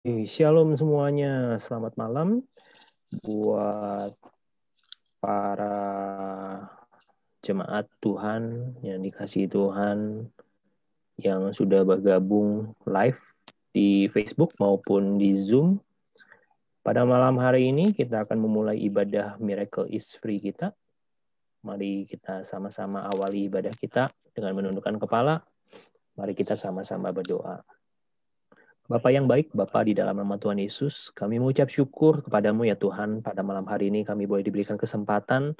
Shalom semuanya, selamat malam buat para jemaat Tuhan yang dikasihi Tuhan yang sudah bergabung live di Facebook maupun di Zoom. Pada malam hari ini kita akan memulai ibadah Miracle is Free kita. Mari kita sama-sama awali ibadah kita dengan menundukkan kepala. Mari kita sama-sama berdoa. Bapa yang baik, Bapa di dalam nama Tuhan Yesus, kami mengucap syukur kepadamu ya Tuhan, pada malam hari ini kami boleh diberikan kesempatan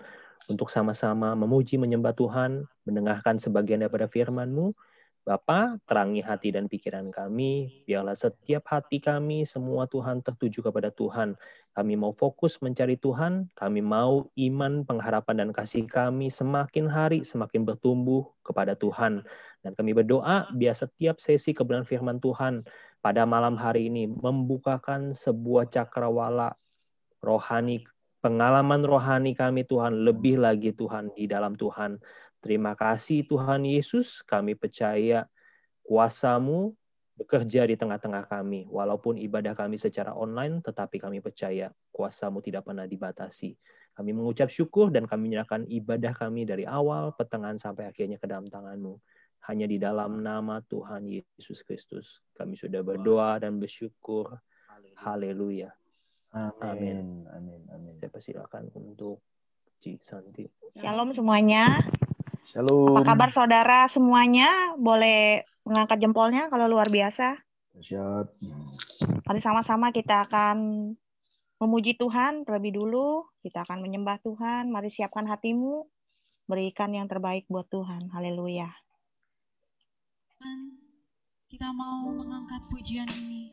untuk sama-sama memuji menyembah Tuhan, mendengarkan sebagian daripada firman-Mu. Bapa, terangi hati dan pikiran kami, biarlah setiap hati kami semua Tuhan tertuju kepada Tuhan. Kami mau fokus mencari Tuhan, kami mau iman, pengharapan, dan kasih kami semakin hari semakin bertumbuh kepada Tuhan. Dan kami berdoa biar setiap sesi kebenaran firman Tuhan pada malam hari ini membukakan sebuah cakrawala rohani, pengalaman rohani kami Tuhan, lebih lagi Tuhan di dalam Tuhan. Terima kasih Tuhan Yesus, kami percaya kuasa-Mu bekerja di tengah-tengah kami. Walaupun ibadah kami secara online, tetapi kami percaya kuasa-Mu tidak pernah dibatasi. Kami mengucap syukur dan kami menyerahkan ibadah kami dari awal, pertengahan, sampai akhirnya ke dalam tangan-Mu. Hanya di dalam nama Tuhan Yesus Kristus. Kami sudah berdoa dan bersyukur. Haleluya. Amin. Saya persilakan untuk Ci Santi. Shalom semuanya. Shalom. Apa kabar saudara semuanya? Boleh mengangkat jempolnya kalau luar biasa. Siap. Mari sama-sama kita akan memuji Tuhan terlebih dulu. Kita akan menyembah Tuhan. Mari siapkan hatimu. Berikan yang terbaik buat Tuhan. Haleluya. Kita mau mengangkat pujian ini.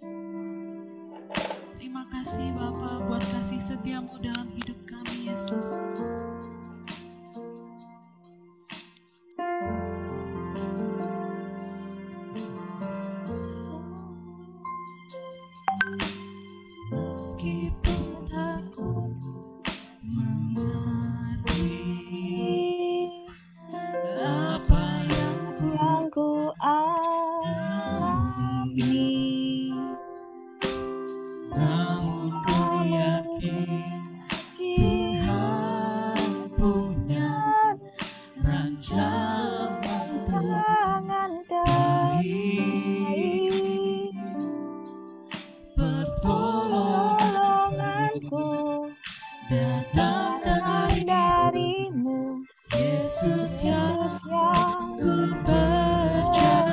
Terima kasih Bapa buat kasih setiamu dalam hidup kami, Yesus. Meskipun aku mengerti apa yang ku alami, namun ku yakin Tuhan punya rancangan terbaik. Pertolonganku datang darimu, Yesus yang ku percaya.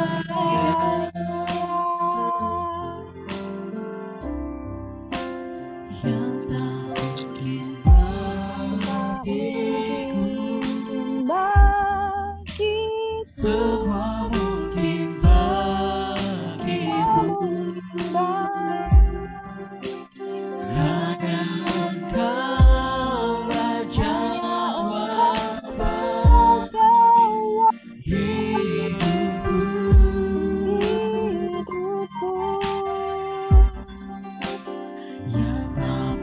Yang tak mungkin bagiku, semua mungkin bagimu. Hanya Engkaulah jawaban hidupku. Yang tak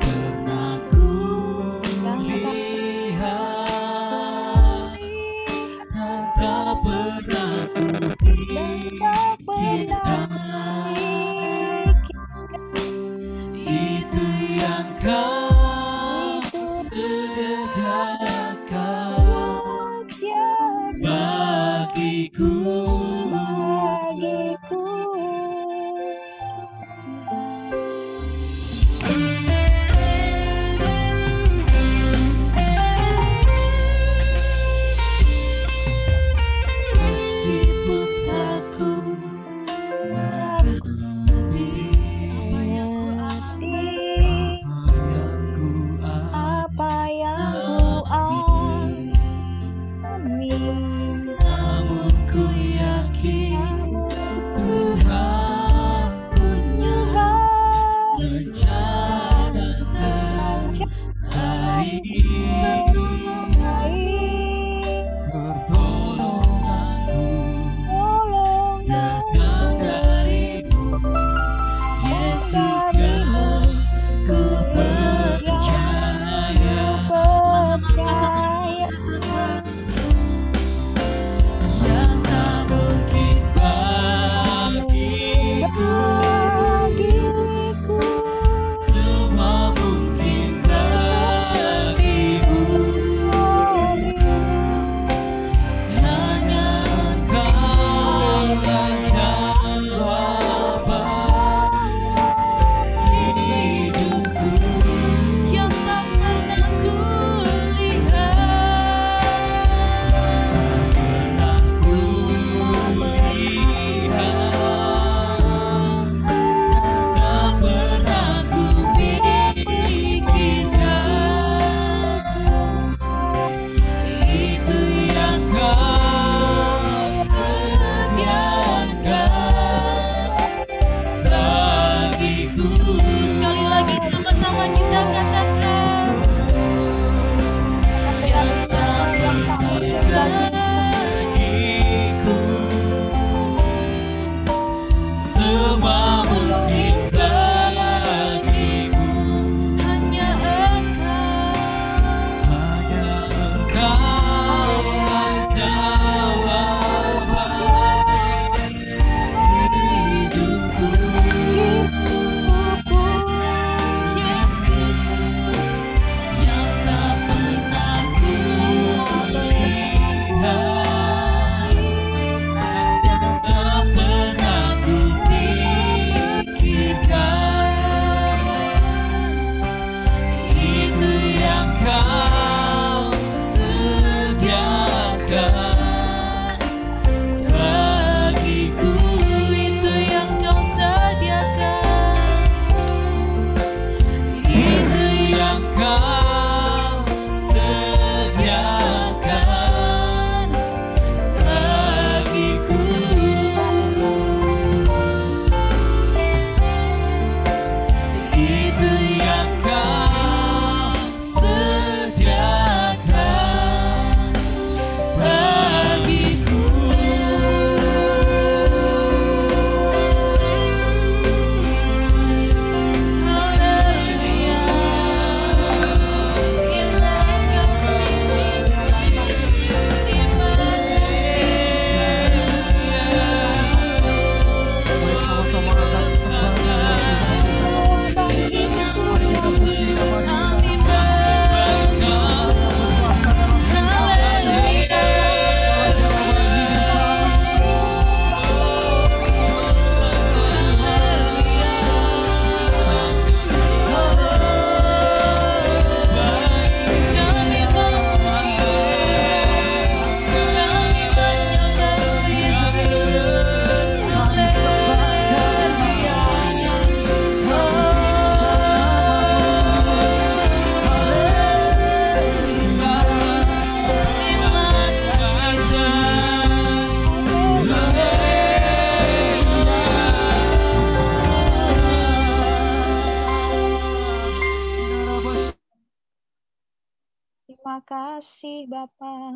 Terima kasih Bapa.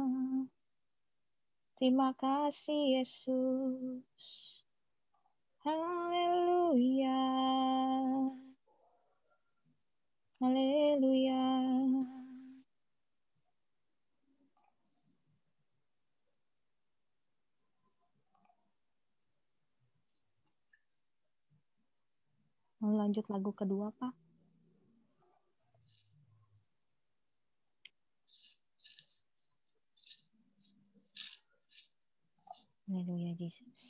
Terima kasih Yesus. Haleluya. Haleluya. Mau lanjut lagu kedua, Pak? Haleluya, Yesus.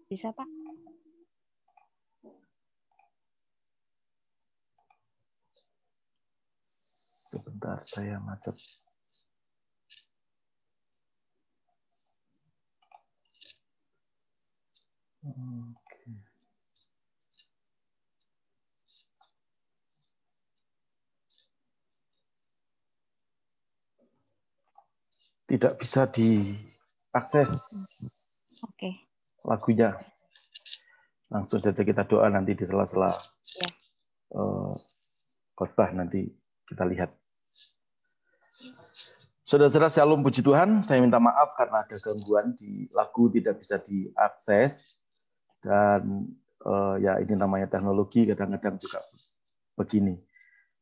Bisa, Pak? Sebentar, saya macet. Oke. Tidak bisa diakses Oke. lagunya. Langsung saja kita doa nanti di sela-sela Ya. khotbah nanti kita lihat. Saudara-saudara, shalom, puji Tuhan. Saya minta maaf karena ada gangguan di lagu tidak bisa diakses. Dan ya ini namanya teknologi, kadang-kadang juga begini.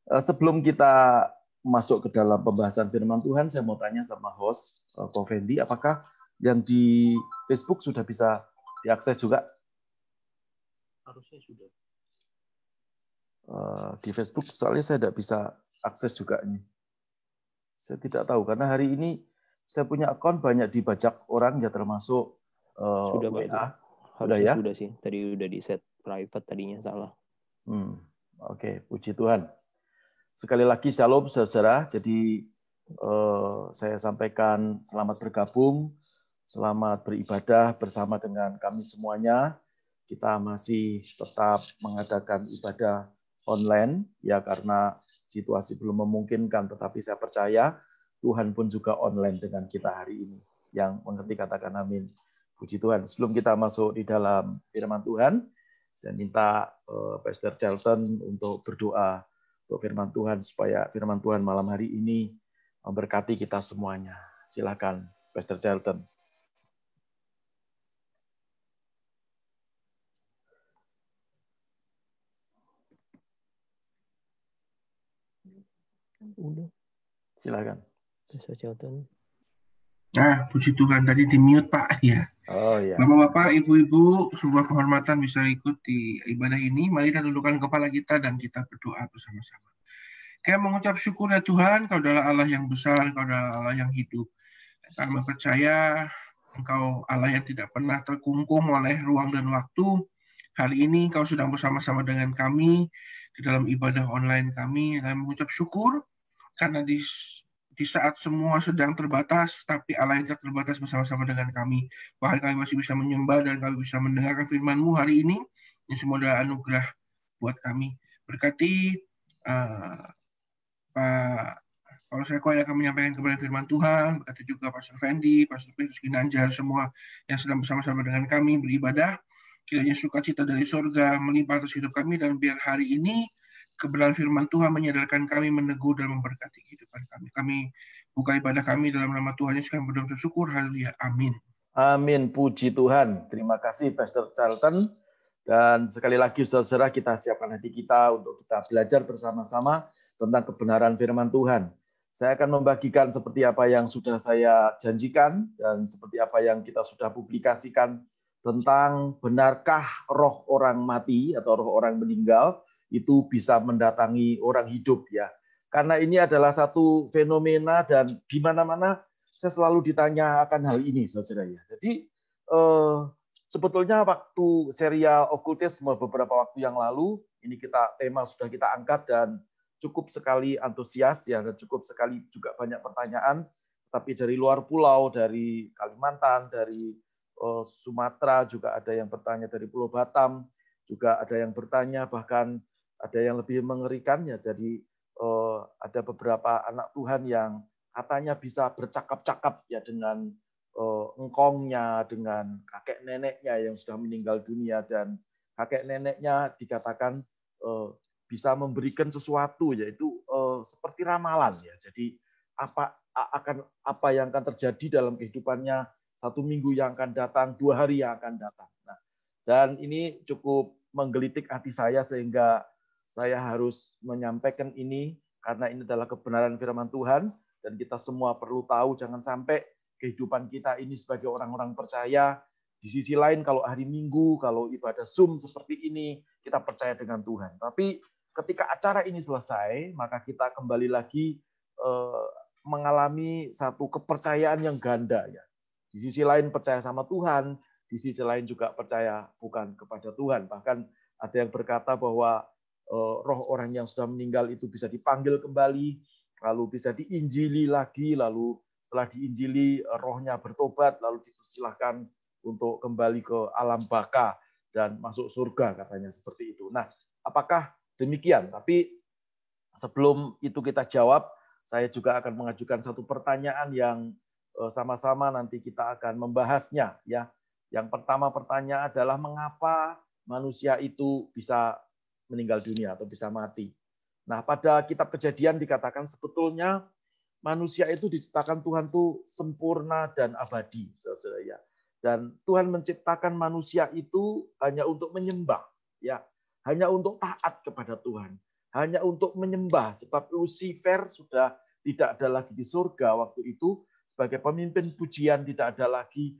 Sebelum kita masuk ke dalam pembahasan firman Tuhan, saya mau tanya sama host, Pak Fendi, apakah yang di Facebook sudah bisa diakses juga? Harusnya sudah. Di Facebook, soalnya saya tidak bisa akses juga ini. Saya tidak tahu, karena hari ini saya punya akun banyak dibajak orang, ya termasuk Sudah, WA. Pak. Sudah Harusnya ya? sudah sih. Tadi udah di set private, tadinya salah. Oke, puji Tuhan. Sekali lagi shalom saudara. Jadi saya sampaikan selamat bergabung, selamat beribadah bersama dengan kami semuanya. Kita masih tetap mengadakan ibadah online ya karena situasi belum memungkinkan, tetapi saya percaya Tuhan pun juga online dengan kita hari ini. Yang mengerti katakan amin. Puji Tuhan. Sebelum kita masuk di dalam firman Tuhan, saya minta Pastor Charlton untuk berdoa untuk firman Tuhan, supaya firman Tuhan malam hari ini memberkati kita semuanya. Silakan, Pastor Charlton. Udah. Silakan. Pastor Charlton. Nah, puji Tuhan, tadi di mute Pak ya. Oh ya. Bapak-bapak, ibu-ibu, sebuah kehormatan bisa ikut di ibadah ini. Mari kita tundukkan kepala kita dan kita berdoa bersama-sama. Kita mengucap syukur ya Tuhan, Kau adalah Allah yang besar, Kau adalah Allah yang hidup. Kami percaya Engkau Allah yang tidak pernah terkungkung oleh ruang dan waktu. Hari ini Kau sedang bersama-sama dengan kami di dalam ibadah online kami. Kami mengucap syukur karena di saat semua sedang terbatas, tapi Allah yang tidak terbatas bersama-sama dengan kami. Bahkan kami masih bisa menyembah dan kami bisa mendengarkan firman-Mu hari ini. Ini semua adalah anugerah buat kami. Berkati Pak Paulus Eko yang akan menyampaikan kepada firman Tuhan, berkati juga Pastor Fendi, Pastor Petrus Ginanjar, semua yang sedang bersama-sama dengan kami beribadah. Kiranya sukacita dari surga melimpah atas hidup kami, dan biar hari ini kebenaran firman Tuhan menyadarkan kami, meneguh dan memberkati kehidupan kami. Kami buka ibadah kami dalam nama Tuhan Yesus, kami berdoa bersyukur. Haleluya. Amin. Amin. Puji Tuhan. Terima kasih Pastor Charlton. Dan sekali lagi saudara-saudara, kita siapkan hati kita untuk kita belajar bersama-sama tentang kebenaran firman Tuhan. Saya akan membagikan seperti apa yang sudah saya janjikan dan seperti apa yang kita sudah publikasikan tentang benarkah roh orang mati atau roh orang meninggal itu bisa mendatangi orang hidup ya. Karena ini adalah satu fenomena dan di mana-mana saya selalu ditanya akan hal ini, saudara ya. Jadi sebetulnya waktu serial Okultisme beberapa waktu yang lalu, ini tema sudah kita angkat dan cukup sekali antusias ya, dan cukup sekali juga banyak pertanyaan. tapi dari luar pulau, dari Kalimantan, dari Sumatera, juga ada yang bertanya dari Pulau Batam, juga ada yang bertanya, bahkan ada yang lebih mengerikannya. Jadi ada beberapa anak Tuhan yang katanya bisa bercakap-cakap ya dengan engkongnya, dengan kakek neneknya yang sudah meninggal dunia, dan kakek neneknya dikatakan bisa memberikan sesuatu, yaitu seperti ramalan ya. Jadi apa yang akan terjadi dalam kehidupannya 1 minggu yang akan datang, 2 hari yang akan datang. Nah, dan ini cukup menggelitik hati saya sehingga saya harus menyampaikan ini karena ini adalah kebenaran firman Tuhan dan kita semua perlu tahu jangan sampai kehidupan kita ini sebagai orang-orang percaya di sisi lain kalau hari Minggu, kalau ibadah Zoom seperti ini kita percaya dengan Tuhan. Tapi ketika acara ini selesai, maka kita kembali lagi mengalami satu kepercayaan yang ganda ya. Di sisi lain percaya sama Tuhan, di sisi lain juga percaya bukan kepada Tuhan. Bahkan ada yang berkata bahwa roh orang yang sudah meninggal itu bisa dipanggil kembali, lalu bisa diinjili lagi, lalu setelah diinjili rohnya bertobat, lalu dipersilahkan untuk kembali ke alam baka dan masuk surga katanya seperti itu. Nah, apakah demikian? Tapi sebelum itu kita jawab, saya juga akan mengajukan satu pertanyaan yang sama-sama nanti kita akan membahasnya ya. Yang pertama pertanyaan adalah mengapa manusia itu bisa meninggal dunia atau bisa mati. Nah, pada kitab Kejadian dikatakan sebetulnya manusia itu diciptakan Tuhan itu sempurna dan abadi, saudara ya. Dan Tuhan menciptakan manusia itu hanya untuk menyembah ya, hanya untuk taat kepada Tuhan, hanya untuk menyembah sebab Lucifer sudah tidak ada lagi di surga waktu itu. Sebagai pemimpin pujian tidak ada lagi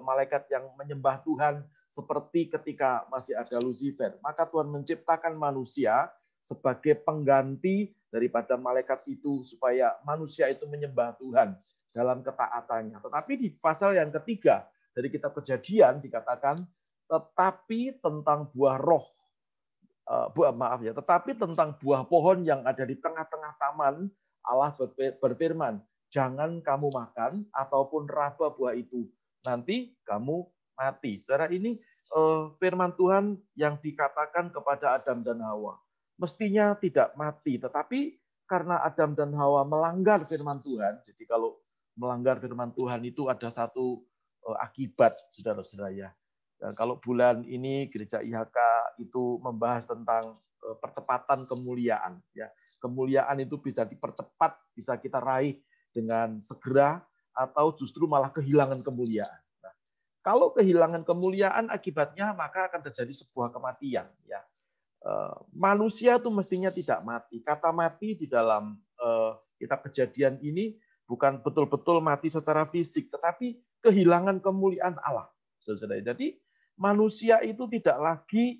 malaikat yang menyembah Tuhan seperti ketika masih ada Lucifer. Maka Tuhan menciptakan manusia sebagai pengganti daripada malaikat itu supaya manusia itu menyembah Tuhan dalam ketaatannya. Tetapi di pasal yang ketiga dari kitab Kejadian dikatakan tetapi tentang tetapi tentang buah pohon yang ada di tengah-tengah taman Allah berfirman, jangan kamu makan ataupun raba buah itu, nanti kamu mati. Saudara, ini firman Tuhan yang dikatakan kepada Adam dan Hawa. Mestinya tidak mati, tetapi karena Adam dan Hawa melanggar firman Tuhan, jadi kalau melanggar firman Tuhan itu ada satu akibat, saudara-saudara ya. Dan kalau bulan ini Gereja IHK itu membahas tentang percepatan kemuliaan. Ya, kemuliaan itu bisa dipercepat, bisa kita raih dengan segera, atau justru malah kehilangan kemuliaan. Nah, kalau kehilangan kemuliaan akibatnya maka akan terjadi sebuah kematian. Ya, manusia itu mestinya tidak mati. Kata mati di dalam kitab Kejadian ini bukan betul-betul mati secara fisik, tetapi kehilangan kemuliaan Allah. Jadi manusia itu tidak lagi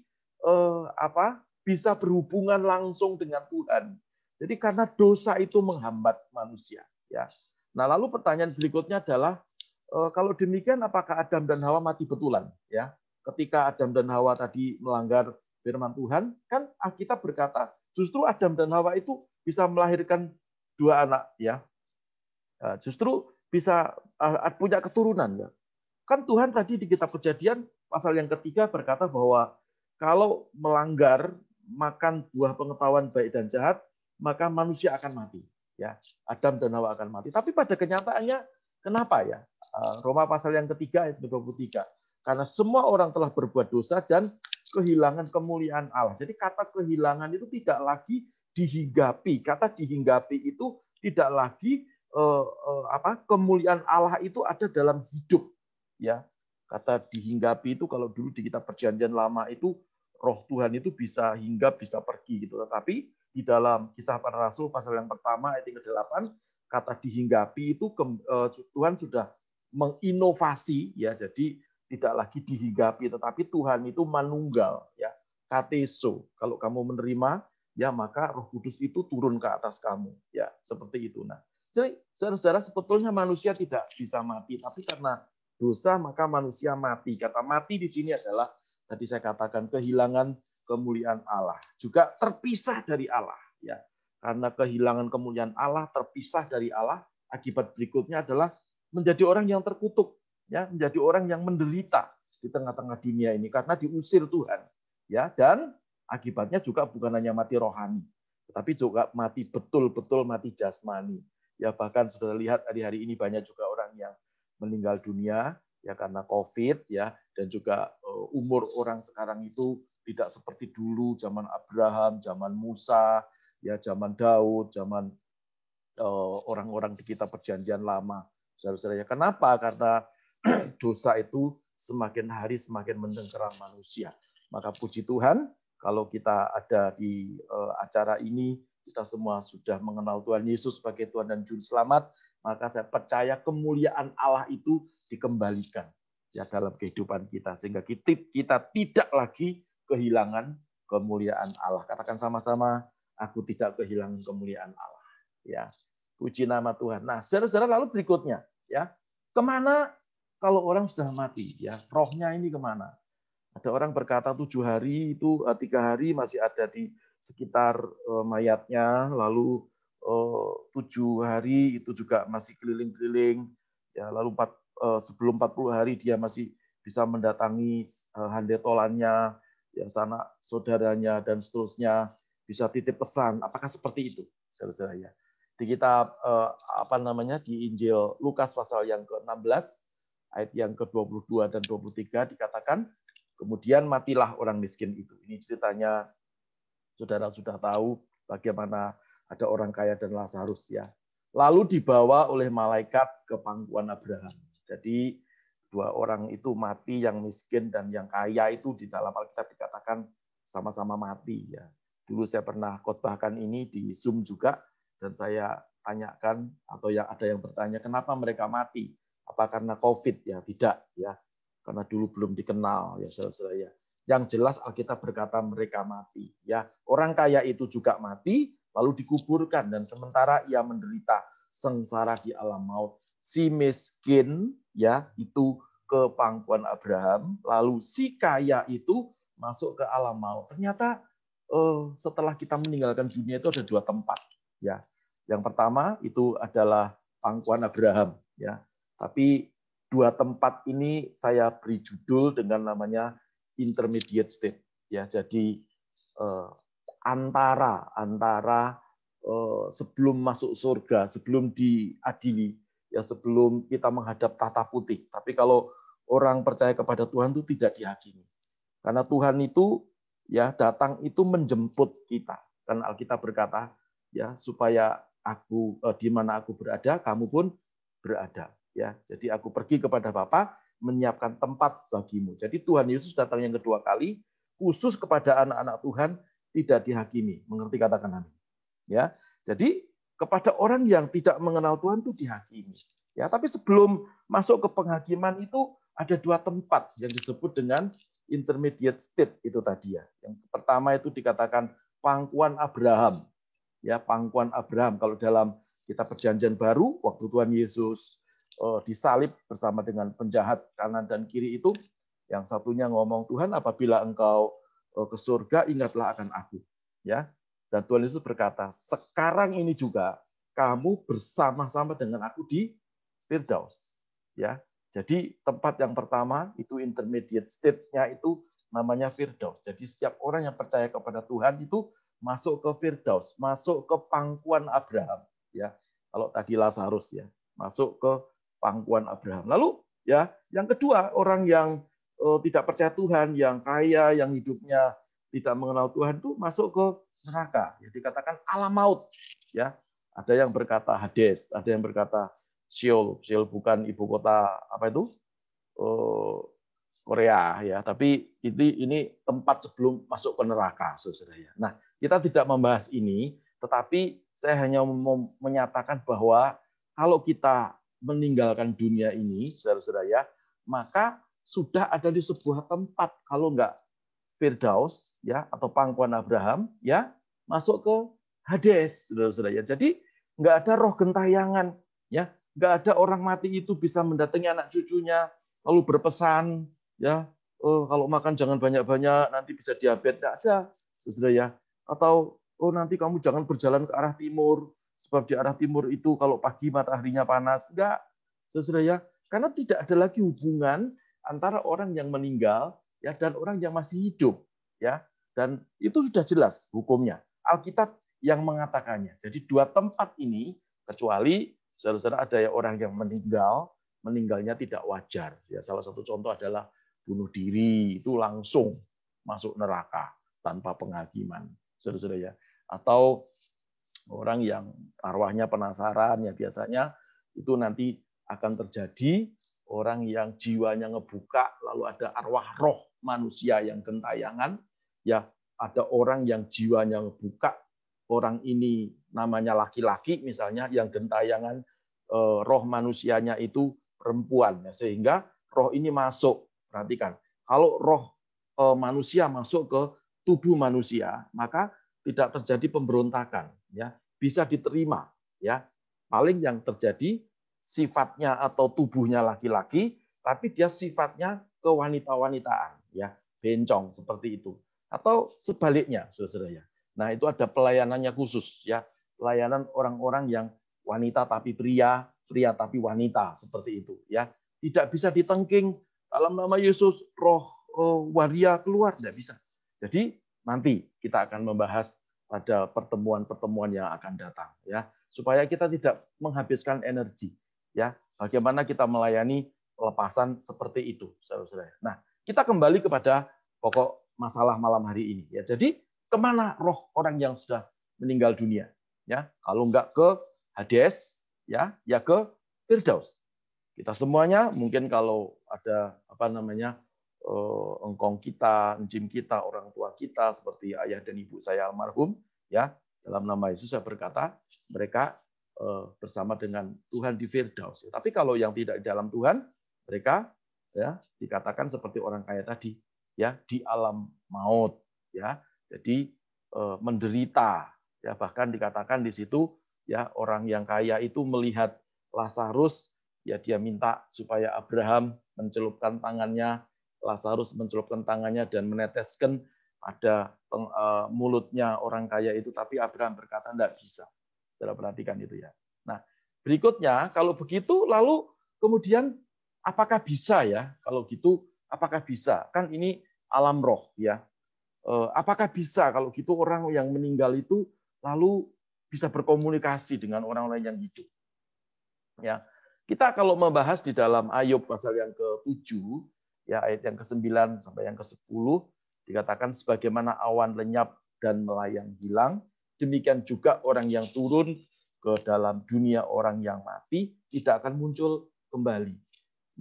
bisa berhubungan langsung dengan Tuhan. Jadi karena dosa itu menghambat manusia. Ya. Nah, lalu pertanyaan berikutnya adalah kalau demikian apakah Adam dan Hawa mati betulan? Ya, ketika Adam dan Hawa tadi melanggar firman Tuhan, kan Alkitab berkata justru Adam dan Hawa itu bisa melahirkan 2 anak. Ya, justru bisa punya keturunan. Ya. Kan Tuhan tadi di kitab Kejadian pasal yang ketiga berkata bahwa kalau melanggar makan buah pengetahuan baik dan jahat, maka manusia akan mati. Ya, Adam dan Hawa akan mati. Tapi pada kenyataannya, kenapa ya? Roma pasal yang ketiga ayat 23. Karena semua orang telah berbuat dosa dan kehilangan kemuliaan Allah. Jadi kata kehilangan itu tidak lagi dihinggapi. Kata dihinggapi itu tidak lagi kemuliaan Allah itu ada dalam hidup. Ya, kata dihinggapi itu kalau dulu di kitab Perjanjian Lama itu roh Tuhan itu bisa hinggap, bisa pergi gitu. Tetapi di dalam Kisah Para Rasul pasal yang pertama ayat 8, kata dihinggapi itu Tuhan sudah menginovasi ya. Jadi tidak lagi dihinggapi, tetapi Tuhan itu manunggal ya. Kateso. Kalau kamu menerima ya maka Roh Kudus itu turun ke atas kamu ya, seperti itu. Nah, jadi saudara-saudara sebetulnya manusia tidak bisa mati, tapi karena dosa maka manusia mati. Kata mati di sini adalah tadi saya katakan kehilangan kemuliaan Allah, juga terpisah dari Allah ya. Karena kehilangan kemuliaan Allah, terpisah dari Allah, akibat berikutnya adalah menjadi orang yang terkutuk, ya, menjadi orang yang menderita di tengah-tengah dunia ini karena diusir Tuhan, ya, dan akibatnya juga bukan hanya mati rohani, tetapi juga mati betul-betul mati jasmani. Ya, bahkan sudah lihat hari-hari ini banyak juga orang yang meninggal dunia ya karena COVID, ya, dan juga umur orang sekarang itu tidak seperti dulu zaman Abraham, zaman Musa, ya, zaman Daud, zaman orang-orang di kitab perjanjian lama. Saudara-saudara, kenapa? Karena dosa itu semakin hari semakin mendengkeram manusia. Maka puji Tuhan, kalau kita ada di acara ini, kita semua sudah mengenal Tuhan Yesus sebagai Tuhan dan Juru Selamat, maka saya percaya kemuliaan Allah itu dikembalikan ya dalam kehidupan kita, sehingga kita tidak lagi kehilangan kemuliaan Allah. Katakan sama-sama, aku tidak kehilangan kemuliaan Allah. Ya, puji nama Tuhan. Nah, saudara-saudara, lalu berikutnya, ya, kemana kalau orang sudah mati? Ya, rohnya ini kemana? Ada orang berkata 7 hari itu 3 hari masih ada di sekitar mayatnya, lalu 7 hari itu juga masih keliling-keliling, ya, lalu sebelum 40 hari dia masih bisa mendatangi handetolannya, ya, sanak saudaranya dan seterusnya, bisa titip pesan. Apakah seperti itu, saudara-saudara, ya? Di kitab di Injil Lukas pasal yang ke-16 ayat yang ke-22 dan 23 dikatakan, kemudian matilah orang miskin itu. Ini ceritanya saudara sudah tahu bagaimana ada orang kaya dan Lazarus, ya. Lalu dibawa oleh malaikat ke pangkuan Abraham. Jadi 2 orang itu mati, yang miskin dan yang kaya itu di dalam Alkitab dikatakan sama-sama mati, ya. Dulu saya pernah khotbahkan ini di Zoom juga, dan saya tanyakan atau ada yang bertanya kenapa mereka mati? Apa karena COVID? Ya tidak, ya. Karena dulu belum dikenal, ya saudara-saudara, ya. Yang jelas Alkitab berkata mereka mati, ya. Orang kaya itu juga mati lalu dikuburkan, dan sementara ia menderita sengsara di alam maut. Si miskin, ya, itu ke pangkuan Abraham, lalu si kaya itu masuk ke alam maut. Ternyata setelah kita meninggalkan dunia itu ada 2 tempat, ya. Yang pertama itu adalah pangkuan Abraham, ya. Tapi 2 tempat ini saya beri judul dengan namanya intermediate state, ya. Jadi antara sebelum masuk surga, sebelum diadili, ya, sebelum kita menghadap tahta putih. Tapi kalau orang percaya kepada Tuhan itu tidak dihakimi. Karena Tuhan itu, ya, datang itu menjemput kita. Kan Alkitab berkata, ya, supaya aku di mana aku berada, kamu pun berada, ya. Jadi aku pergi kepada Bapa menyiapkan tempat bagimu. Jadi Tuhan Yesus datang yang kedua kali khusus kepada anak-anak Tuhan, tidak dihakimi. Mengerti, katakan amin. Ya. Jadi kepada orang yang tidak mengenal Tuhan itu dihakimi. Ya, tapi sebelum masuk ke penghakiman itu ada 2 tempat yang disebut dengan intermediate state itu tadi, ya. Yang pertama itu dikatakan pangkuan Abraham. Ya, pangkuan Abraham kalau dalam kitab Perjanjian Baru waktu Tuhan Yesus disalib bersama dengan penjahat kanan dan kiri itu, yang satunya ngomong, Tuhan, apabila engkau ke surga ingatlah akan aku, ya. Dan Tuhan Yesus berkata, sekarang ini juga kamu bersama-sama dengan aku di Firdaus, ya. Jadi tempat yang pertama itu intermediate state-nya itu namanya Firdaus. Jadi setiap orang yang percaya kepada Tuhan itu masuk ke Firdaus, masuk ke pangkuan Abraham, ya. Kalau tadi Lazarus, ya, masuk ke pangkuan Abraham. Lalu, ya, yang kedua, orang yang tidak percaya Tuhan, yang kaya, yang hidupnya tidak mengenal Tuhan itu masuk ke neraka. Ya, dikatakan alam maut, ya. Ada yang berkata Hades, ada yang berkata Seoul. Seoul bukan ibu kota apa itu? Korea, ya, tapi ini tempat sebelum masuk ke neraka, saudara, ya. Nah, kita tidak membahas ini, tetapi saya hanya menyatakan bahwa kalau kita meninggalkan dunia ini, saudara-saudara, ya, maka sudah ada di sebuah tempat, kalau enggak Firdaus, ya, atau pangkuan Abraham, ya, masuk ke Hades, saudara-saudara, ya. Jadi enggak ada roh gentayangan, ya, enggak ada orang mati itu bisa mendatangi anak cucunya lalu berpesan, ya, kalau makan jangan banyak-banyak, nanti bisa diabetes. Enggak ada, saudara, ya. Atau nanti kamu jangan berjalan ke arah timur, sebab di arah timur itu kalau pagi mataharinya panas. Enggak, saudara ya. Karena tidak ada lagi hubungan antara orang yang meninggal ya dan orang yang masih hidup ya. Dan itu sudah jelas hukumnya. Alkitab yang mengatakannya. Jadi dua tempat ini, kecuali saudara-saudara ada orang yang meninggalnya tidak wajar. Ya, salah satu contoh adalah bunuh diri, itu langsung masuk neraka tanpa penghakiman, saudara-saudara ya. Atau orang yang arwahnya penasaran, ya biasanya itu nanti akan terjadi orang yang jiwanya ngebuka, lalu ada arwah roh manusia yang gentayangan, ya ada orang yang jiwanya ngebuka, orang ini namanya laki-laki misalnya, yang gentayangan roh manusianya itu perempuan, ya, sehingga roh ini masuk. Perhatikan, kalau roh manusia masuk ke tubuh manusia, maka tidak terjadi pemberontakan, ya bisa diterima, ya paling yang terjadi sifatnya atau tubuhnya laki-laki, tapi dia sifatnya kewanita-wanitaan, ya bencong seperti itu, atau sebaliknya, saudara ya. Nah itu ada pelayanannya khusus, ya pelayanan orang-orang yang wanita tapi pria, pria tapi wanita seperti itu, ya tidak bisa ditengking dalam nama Yesus roh waria keluar, tidak bisa. Jadi nanti kita akan membahas pada pertemuan-pertemuan yang akan datang, ya supaya kita tidak menghabiskan energi, ya bagaimana kita melayani pelepasan seperti itu, saudara-saudara. Nah kita kembali kepada pokok masalah malam hari ini, ya jadi kemana roh orang yang sudah meninggal dunia, ya kalau enggak ke Hades, ya ke Firdaus. Kita semuanya mungkin kalau ada engkong kita, encim kita, orang tua kita seperti ayah dan ibu saya almarhum, ya dalam nama Yesus saya berkata mereka bersama dengan Tuhan di Firdaus. Tapi kalau yang tidak di dalam Tuhan, mereka ya dikatakan seperti orang kaya tadi, ya di alam maut, ya jadi menderita, ya bahkan dikatakan di situ ya orang yang kaya itu melihat Lazarus, ya dia minta supaya Abraham mencelupkan tangannya, Lazarus mencelupkan tangannya dan meneteskan pada mulutnya orang kaya itu, tapi Abraham berkata tidak bisa. Saudara perhatikan itu ya. Nah, berikutnya kalau begitu lalu kemudian apakah bisa ya? Kalau gitu apakah bisa? Kan ini alam roh ya. Apakah bisa kalau gitu orang yang meninggal itu lalu bisa berkomunikasi dengan orang-orang yang hidup? Ya. Kita kalau membahas di dalam Ayub pasal yang ke-7, ya ayat yang ke-9 sampai yang ke-10, dikatakan sebagaimana awan lenyap dan melayang hilang, demikian juga orang yang turun ke dalam dunia orang yang mati tidak akan muncul kembali.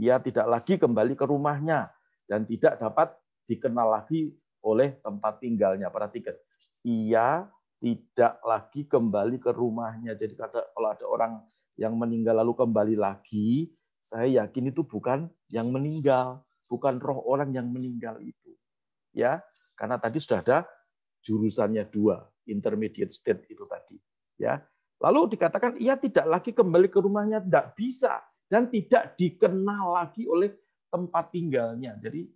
Ia tidak lagi kembali ke rumahnya dan tidak dapat dikenal lagi oleh tempat tinggalnya. Perhatikan, ia tidak lagi kembali ke rumahnya. Jadi kalau ada orang yang meninggal lalu kembali lagi, saya yakin itu bukan yang meninggal, bukan roh orang yang meninggal itu. Ya, karena tadi sudah ada jurusannya 2, intermediate state itu tadi. Ya, lalu dikatakan ia tidak lagi kembali ke rumahnya, tidak bisa dan tidak dikenal lagi oleh tempat tinggalnya. Jadi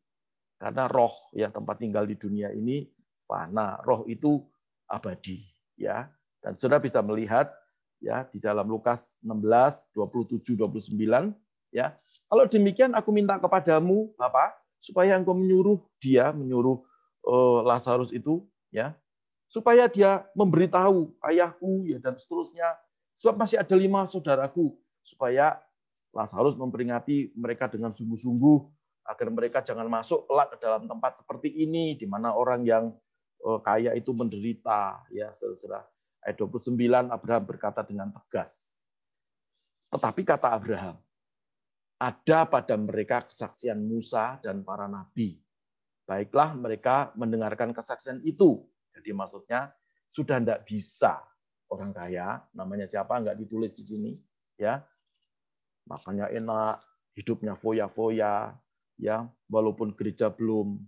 karena roh ya tempat tinggal di dunia ini fana, roh itu abadi. Ya, dan saudara bisa melihat ya di dalam Lukas 16 27 29 ya. Kalau demikian aku minta kepadamu Bapa supaya engkau menyuruh Lazarus itu ya supaya dia memberitahu ayahku ya dan seterusnya, sebab masih ada 5 saudaraku, supaya Lazarus memperingati mereka dengan sungguh-sungguh agar mereka jangan masuk kelak ke dalam tempat seperti ini di mana orang yang kaya itu menderita ya saudara. Ayat 29 Abraham berkata dengan tegas. Tetapi kata Abraham, ada pada mereka kesaksian Musa dan para nabi. Baiklah mereka mendengarkan kesaksian itu. Jadi maksudnya sudah tidak bisa orang kaya, namanya siapa enggak ditulis di sini, ya. Makanya enak, hidupnya foya-foya, ya, walaupun gereja belum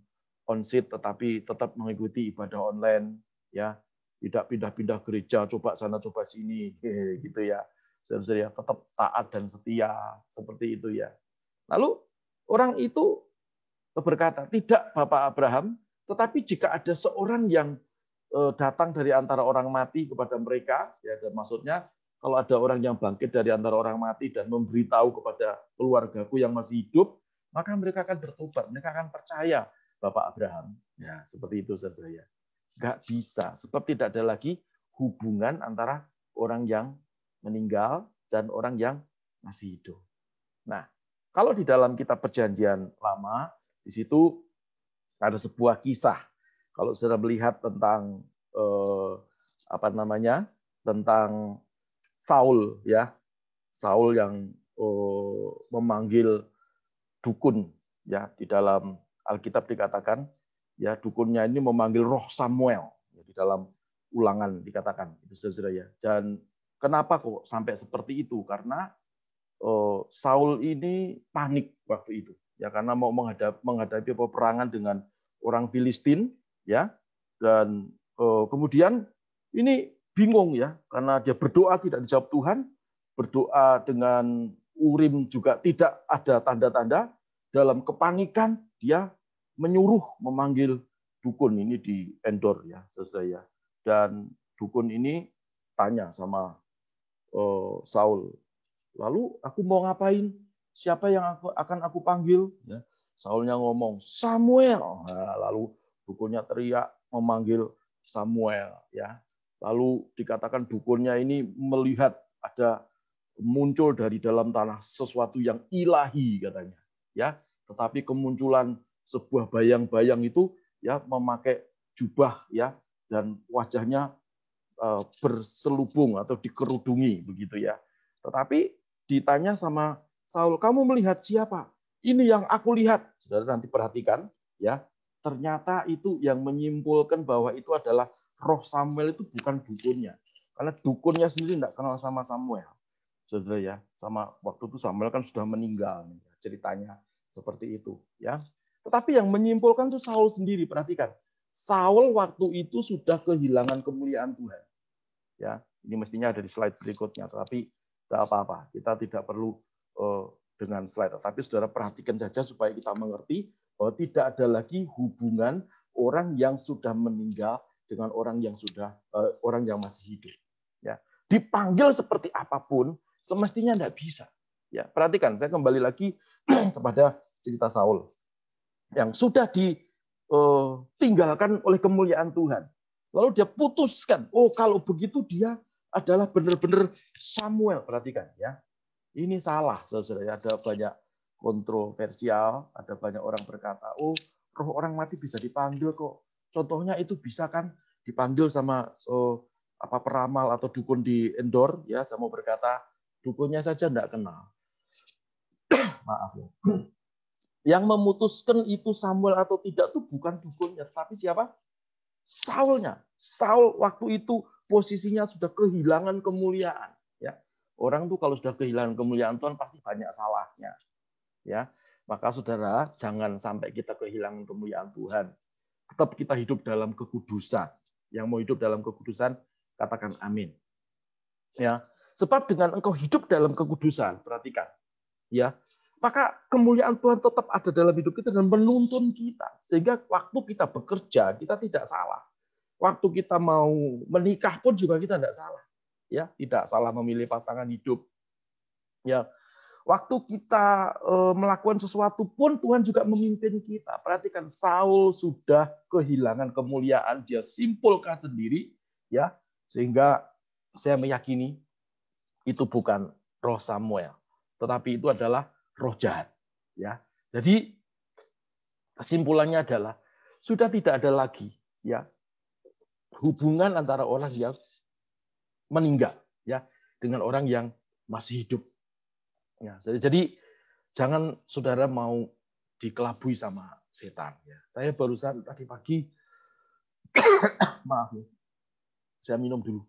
on-site tetapi tetap mengikuti ibadah online, ya. Tidak pindah-pindah gereja, coba sana, coba sini, gitu ya. Saudara tetap taat dan setia, seperti itu ya. Lalu orang itu berkata, tidak Bapak Abraham, tetapi jika ada seorang yang datang dari antara orang mati kepada mereka, ya maksudnya kalau ada orang yang bangkit dari antara orang mati dan memberitahu kepada keluargaku yang masih hidup, maka mereka akan bertobat, mereka akan percaya Bapak Abraham. Ya, seperti itu saudara ya. Nggak bisa, sebab tidak ada lagi hubungan antara orang yang meninggal dan orang yang masih hidup. Nah, kalau di dalam kitab Perjanjian Lama, di situ ada sebuah kisah. Kalau saudara melihat tentang tentang Saul, ya, Saul yang memanggil dukun, ya, di dalam Alkitab dikatakan, ya, dukunnya ini memanggil roh Samuel, ya, di dalam Ulangan dikatakan, itu saudara ya. Dan kenapa kok sampai seperti itu? Karena Saul ini panik waktu itu, ya, karena mau menghadapi peperangan dengan orang Filistin, ya, dan kemudian ini bingung, ya, karena dia berdoa tidak dijawab Tuhan, berdoa dengan Urim juga tidak ada tanda-tanda. Dalam kepanikan dia menyuruh memanggil dukun ini di Endor, ya, saudara ya. Dan dukun ini tanya sama Saul, lalu aku mau ngapain? Siapa yang akan aku panggil? Ya, Saulnya ngomong Samuel. Nah, lalu dukunnya teriak memanggil Samuel, ya. Lalu dikatakan dukunnya ini melihat ada muncul dari dalam tanah sesuatu yang ilahi katanya, ya. Tetapi kemunculan sebuah bayang-bayang itu, ya, memakai jubah, ya, dan wajahnya berselubung atau dikerudungi begitu, ya. Tetapi ditanya sama Saul, kamu melihat siapa? Ini yang aku lihat. Saudara nanti perhatikan, ya. Ternyata itu yang menyimpulkan bahwa itu adalah roh Samuel, itu bukan dukunnya. Karena dukunnya sendiri tidak kenal sama Samuel. Saudara ya, sama waktu itu Samuel kan sudah meninggal, ceritanya seperti itu, ya. Tetapi yang menyimpulkan itu Saul sendiri. Perhatikan, Saul waktu itu sudah kehilangan kemuliaan Tuhan. Ya, ini mestinya ada di slide berikutnya, tetapi tidak apa-apa, kita tidak perlu dengan slide. Tetapi saudara perhatikan saja supaya kita mengerti bahwa tidak ada lagi hubungan orang yang sudah meninggal dengan orang yang masih hidup. Ya, dipanggil seperti apapun semestinya tidak bisa. Ya, perhatikan, saya kembali lagi kepada cerita Saul yang sudah ditinggalkan oleh kemuliaan Tuhan. Lalu dia putuskan, oh kalau begitu dia adalah benar-benar Samuel. Perhatikan, ya. Ini salah, saudara. Ada banyak kontroversial, ada banyak orang berkata, oh roh orang mati bisa dipanggil kok. Contohnya itu bisa kan dipanggil sama peramal atau dukun di Endor, ya. Saya mau berkata, dukunnya saja tidak kenal. Maaf ya. Yang memutuskan itu Samuel atau tidak itu bukan dukunnya, tapi siapa? Saulnya. Saul waktu itu posisinya sudah kehilangan kemuliaan. Ya, orang tuh kalau sudah kehilangan kemuliaan Tuhan pasti banyak salahnya. Ya, maka saudara jangan sampai kita kehilangan kemuliaan Tuhan. Tetap kita hidup dalam kekudusan. Yang mau hidup dalam kekudusan katakan amin. Ya, sebab dengan engkau hidup dalam kekudusan, perhatikan, ya, maka kemuliaan Tuhan tetap ada dalam hidup kita dan menuntun kita. Sehingga waktu kita bekerja, kita tidak salah. Waktu kita mau menikah pun juga kita tidak salah. Ya, tidak salah memilih pasangan hidup. Ya, waktu kita melakukan sesuatu pun Tuhan juga memimpin kita. Perhatikan, Saul sudah kehilangan kemuliaan, dia simpulkan sendiri, ya, sehingga saya meyakini itu bukan roh Samuel, tetapi itu adalah roh jahat, ya. Jadi kesimpulannya adalah sudah tidak ada lagi, ya, hubungan antara orang yang meninggal, ya, dengan orang yang masih hidup. Ya, jadi jangan saudara mau dikelabui sama setan. Ya. Saya barusan tadi pagi, maaf ya, saya minum dulu.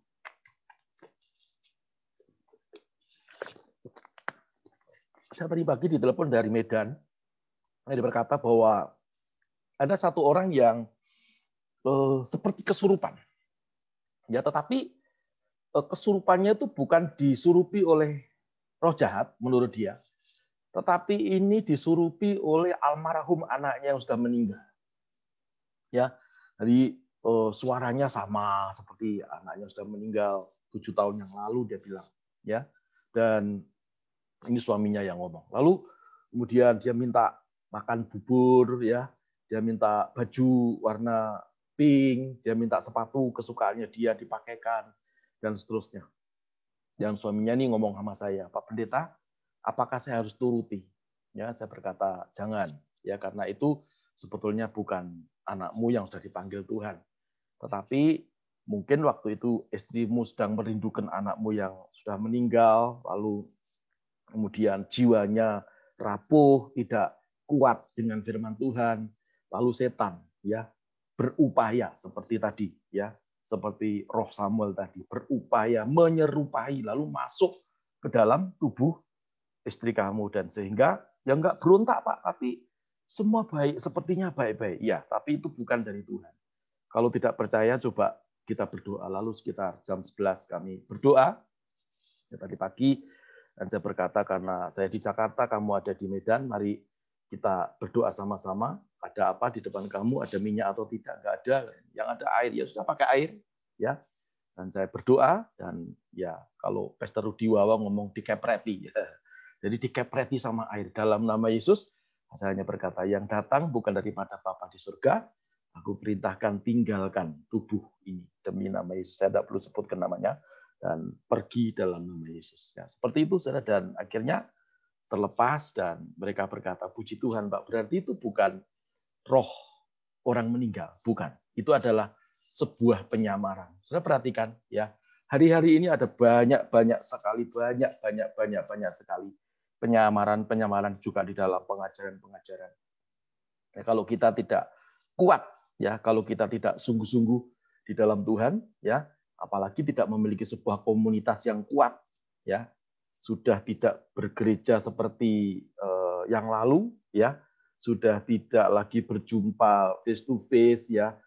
Saya tadi pagi ditelepon dari Medan. Dia berkata bahwa ada satu orang yang seperti kesurupan. Ya, tetapi kesurupannya itu bukan disurupi oleh roh jahat menurut dia, tetapi ini disurupi oleh almarhum anaknya yang sudah meninggal. Ya, jadi suaranya sama seperti anaknya sudah meninggal 7 tahun yang lalu, dia bilang. ya. Dan ini suaminya yang ngomong. Lalu kemudian dia minta makan bubur, ya. Dia minta baju warna pink, dia minta sepatu kesukaannya dia dipakaikan, dan seterusnya. Dan suaminya ini ngomong sama saya, Pak Pendeta, apakah saya harus turuti? Ya, saya berkata jangan, ya, karena itu sebetulnya bukan anakmu yang sudah dipanggil Tuhan. Tetapi mungkin waktu itu istrimu sedang merindukan anakmu yang sudah meninggal, lalu kemudian jiwanya rapuh, tidak kuat dengan firman Tuhan, lalu setan, ya, berupaya seperti tadi, ya, seperti roh Samuel tadi, berupaya menyerupai, lalu masuk ke dalam tubuh istri kamu, dan sehingga ya enggak berontak, Pak, tapi semua baik, sepertinya baik-baik. Ya, tapi itu bukan dari Tuhan. Kalau tidak percaya, coba kita berdoa. Lalu sekitar jam 11 kami berdoa, ya, tadi pagi, dan saya berkata, karena saya di Jakarta, kamu ada di Medan, mari kita berdoa sama-sama. Ada apa di depan kamu? Ada minyak atau tidak? Enggak ada. Yang ada air, ya sudah pakai air, ya. Dan saya berdoa, dan ya kalau Pastor Rudi Wawa ngomong dikepreti, ya. Jadi dikepreti sama air dalam nama Yesus. Saya hanya berkata, yang datang bukan daripada Bapa di surga, aku perintahkan tinggalkan tubuh ini demi nama Yesus. Saya tidak perlu sebutkan namanya, dan pergi dalam nama Yesus. Ya, seperti itu, saudara. Dan akhirnya terlepas, dan mereka berkata, puji Tuhan, Pak, berarti itu bukan roh orang meninggal, bukan. Itu adalah sebuah penyamaran. Saudara perhatikan, ya, hari-hari ini ada banyak sekali penyamaran juga di dalam pengajaran. Ya, kalau kita tidak kuat, ya, kalau kita tidak sungguh-sungguh di dalam Tuhan, ya, apalagi tidak memiliki sebuah komunitas yang kuat, ya, sudah tidak bergereja seperti yang lalu, ya, sudah tidak lagi berjumpa face to face, ya,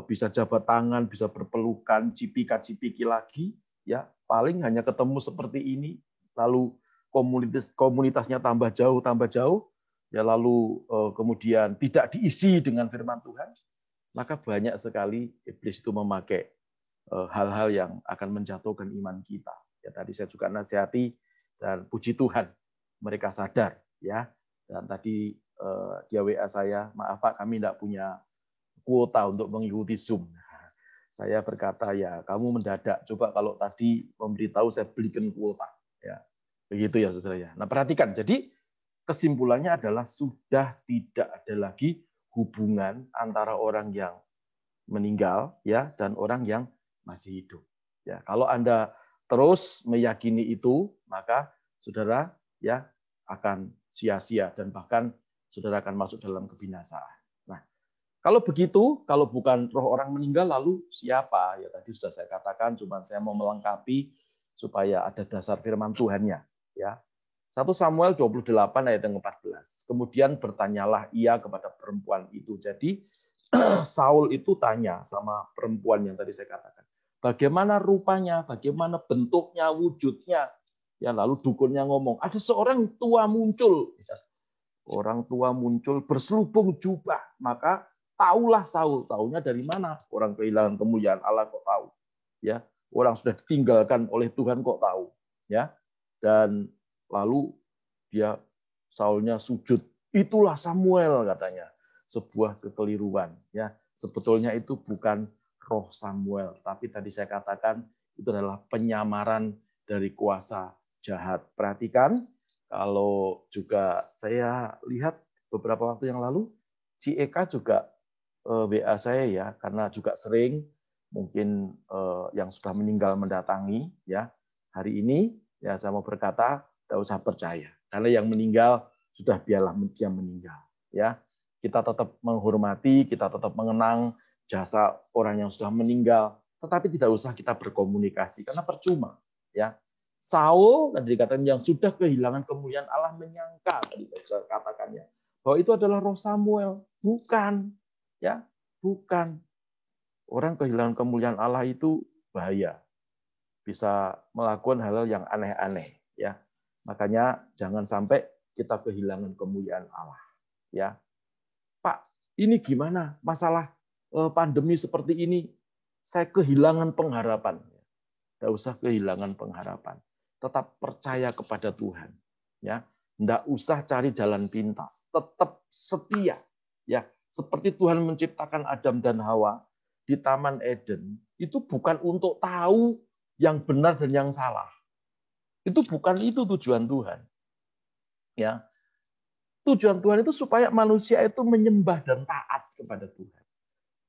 bisa jabat tangan, bisa berpelukan, cipika-cipiki lagi, ya, paling hanya ketemu seperti ini, lalu komunitasnya tambah jauh, ya, lalu kemudian tidak diisi dengan firman Tuhan, maka banyak sekali iblis itu memakai hal-hal yang akan menjatuhkan iman kita. Ya, tadi saya juga nasihati, dan puji Tuhan mereka sadar, ya. Dan tadi dia WA saya, maaf Pak, kami tidak punya kuota untuk mengikuti Zoom. Saya berkata, ya kamu mendadak. Coba kalau tadi memberitahu saya belikan kuota, ya. Begitu ya, saudara, ya. Nah, perhatikan. Jadi kesimpulannya adalah sudah tidak ada lagi hubungan antara orang yang meninggal, ya, dan orang yang masih hidup. Ya, kalau Anda terus meyakini itu, maka saudara, ya, akan sia-sia, dan bahkan saudara akan masuk dalam kebinasaan. Nah, kalau begitu, kalau bukan roh orang meninggal, lalu siapa? Ya, tadi sudah saya katakan, cuma saya mau melengkapi supaya ada dasar firman Tuhannya, ya. 1 Samuel 28 ayat yang 14. Kemudian bertanyalah ia kepada perempuan itu. Jadi Saul itu tanya sama perempuan yang tadi saya katakan, bagaimana rupanya, bagaimana bentuknya, wujudnya. Ya, lalu dukunnya ngomong, ada seorang tua muncul. Orang tua muncul berselubung jubah. Maka taulah Saul. Taunya dari mana? Orang kehilangan kemuliaan Allah kok tahu. Ya, orang sudah ditinggalkan oleh Tuhan kok tahu. Ya, dan lalu dia Saulnya sujud. Itulah Samuel, katanya. Sebuah kekeliruan. Ya, sebetulnya itu bukan roh Samuel, tapi tadi saya katakan itu adalah penyamaran dari kuasa jahat. Perhatikan, kalau juga saya lihat beberapa waktu yang lalu, si Eka juga WA saya, ya, karena juga sering mungkin yang sudah meninggal mendatangi, ya. Hari ini ya saya mau berkata, tidak usah percaya, karena yang meninggal sudah biarlah dia meninggal, ya. Kita tetap menghormati, kita tetap mengenang jasa orang yang sudah meninggal, tetapi tidak usah kita berkomunikasi karena percuma, ya. Saul tadi dikatakan yang sudah kehilangan kemuliaan Allah menyangka, tadi saya katakannya, bahwa itu adalah roh Samuel, bukan, ya, bukan. Orang kehilangan kemuliaan Allah itu bahaya, bisa melakukan hal-hal yang aneh-aneh, ya. Makanya jangan sampai kita kehilangan kemuliaan Allah, ya. Pak, ini gimana? Masalah pandemi seperti ini, saya kehilangan pengharapan. Tidak usah kehilangan pengharapan. tetap percaya kepada Tuhan. Ya, enggak usah cari jalan pintas, tetap setia. Ya, seperti Tuhan menciptakan Adam dan Hawa di Taman Eden, itu bukan untuk tahu yang benar dan yang salah. Itu bukan itu tujuan Tuhan. Ya, tujuan Tuhan itu supaya manusia itu menyembah dan taat kepada Tuhan.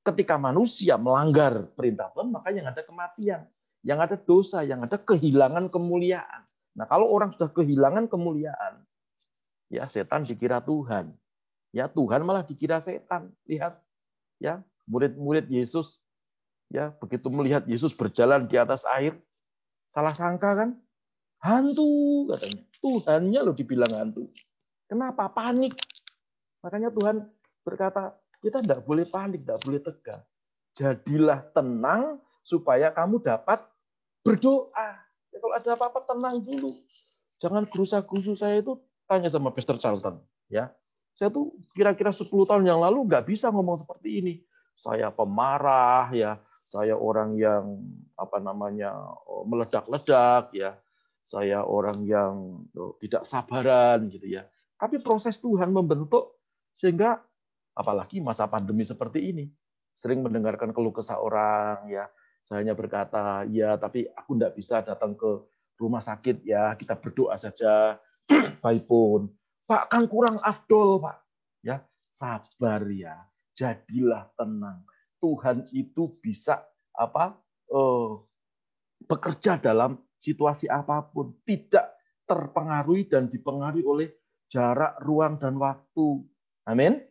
Ketika manusia melanggar perintah Tuhan, maka yang ada kematian, yang ada dosa, yang ada kehilangan kemuliaan. Nah, kalau orang sudah kehilangan kemuliaan, ya setan dikira Tuhan. Ya, Tuhan malah dikira setan. Lihat, ya, murid-murid Yesus, ya, begitu melihat Yesus berjalan di atas air, salah sangka kan? Hantu katanya. Tuhannya loh dibilang hantu. Kenapa? Panik. Makanya Tuhan berkata, kita tidak boleh panik, tidak boleh tegang. Jadilah tenang supaya kamu dapat berdoa. Ya, kalau ada apa-apa tenang dulu. Jangan gerusa-gerusu. Saya itu tanya sama Pastor Charlton. Ya, saya tuh kira-kira 10 tahun yang lalu nggak bisa ngomong seperti ini. Saya pemarah, ya. Saya orang yang meledak-ledak, ya. Saya orang yang tidak sabaran, gitu ya. Tapi proses Tuhan membentuk sehingga apalagi masa pandemi seperti ini, sering mendengarkan keluh kesah orang, ya. Saya hanya berkata, ya, tapi aku tidak bisa datang ke rumah sakit, ya. Kita berdoa saja, baik pun. Pak, kan kurang afdol, Pak. Ya, sabar ya. Jadilah tenang. Tuhan itu bisa bekerja dalam situasi apapun, tidak terpengaruhi dan dipengaruhi oleh jarak, ruang, dan waktu. Amin.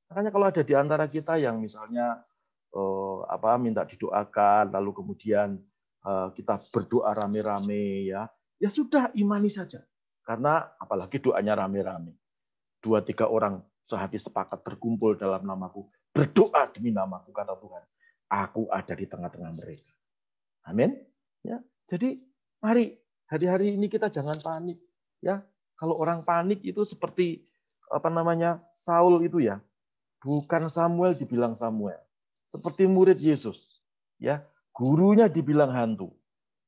Makanya kalau ada di antara kita yang misalnya minta didoakan, lalu kemudian kita berdoa rame-rame, ya sudah imani saja. Karena apalagi doanya rame-rame. 2-3 orang sehati sepakat berkumpul dalam namaku, berdoa demi namaku, kata Tuhan. Aku ada di tengah-tengah mereka. Amin. Ya, jadi mari hari-hari ini kita jangan panik. Ya, kalau orang panik itu seperti Saul itu, ya, bukan Samuel dibilang Samuel, seperti murid Yesus, ya, gurunya dibilang hantu,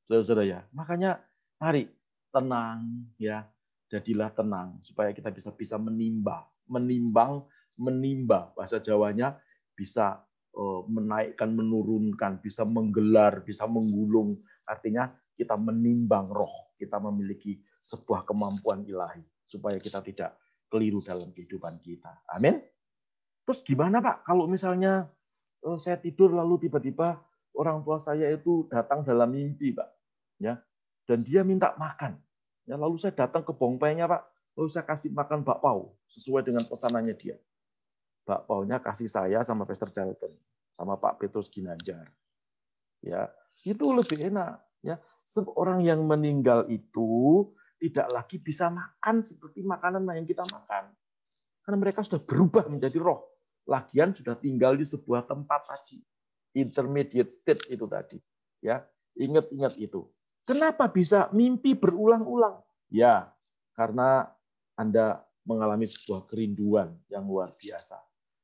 saudara ya. Makanya mari tenang, ya, jadilah tenang supaya kita bisa menimbang bahasa Jawanya bisa menaikkan, menurunkan, bisa menggelar, bisa menggulung. Artinya kita menimbang roh, kita memiliki sebuah kemampuan ilahi supaya kita tidak keliru dalam kehidupan kita. Amin. Terus gimana Pak kalau misalnya saya tidur lalu tiba-tiba orang tua saya itu datang dalam mimpi, Pak. Ya. Dan dia minta makan. Ya, lalu saya datang ke bongpainya, Pak. Lalu saya kasih makan bakpao sesuai dengan pesanannya dia. Bakpaunya kasih saya sama Pastor Charlton, sama Pak Petrus Ginanjar. Ya, itu lebih enak. Ya, seorang yang meninggal itu tidak lagi bisa makan seperti makanan yang kita makan, karena mereka sudah berubah menjadi roh. Lagian sudah tinggal di sebuah tempat tadi, intermediate state itu tadi. Ya, ingat itu. Kenapa bisa mimpi berulang-ulang? Ya, karena Anda mengalami sebuah kerinduan yang luar biasa.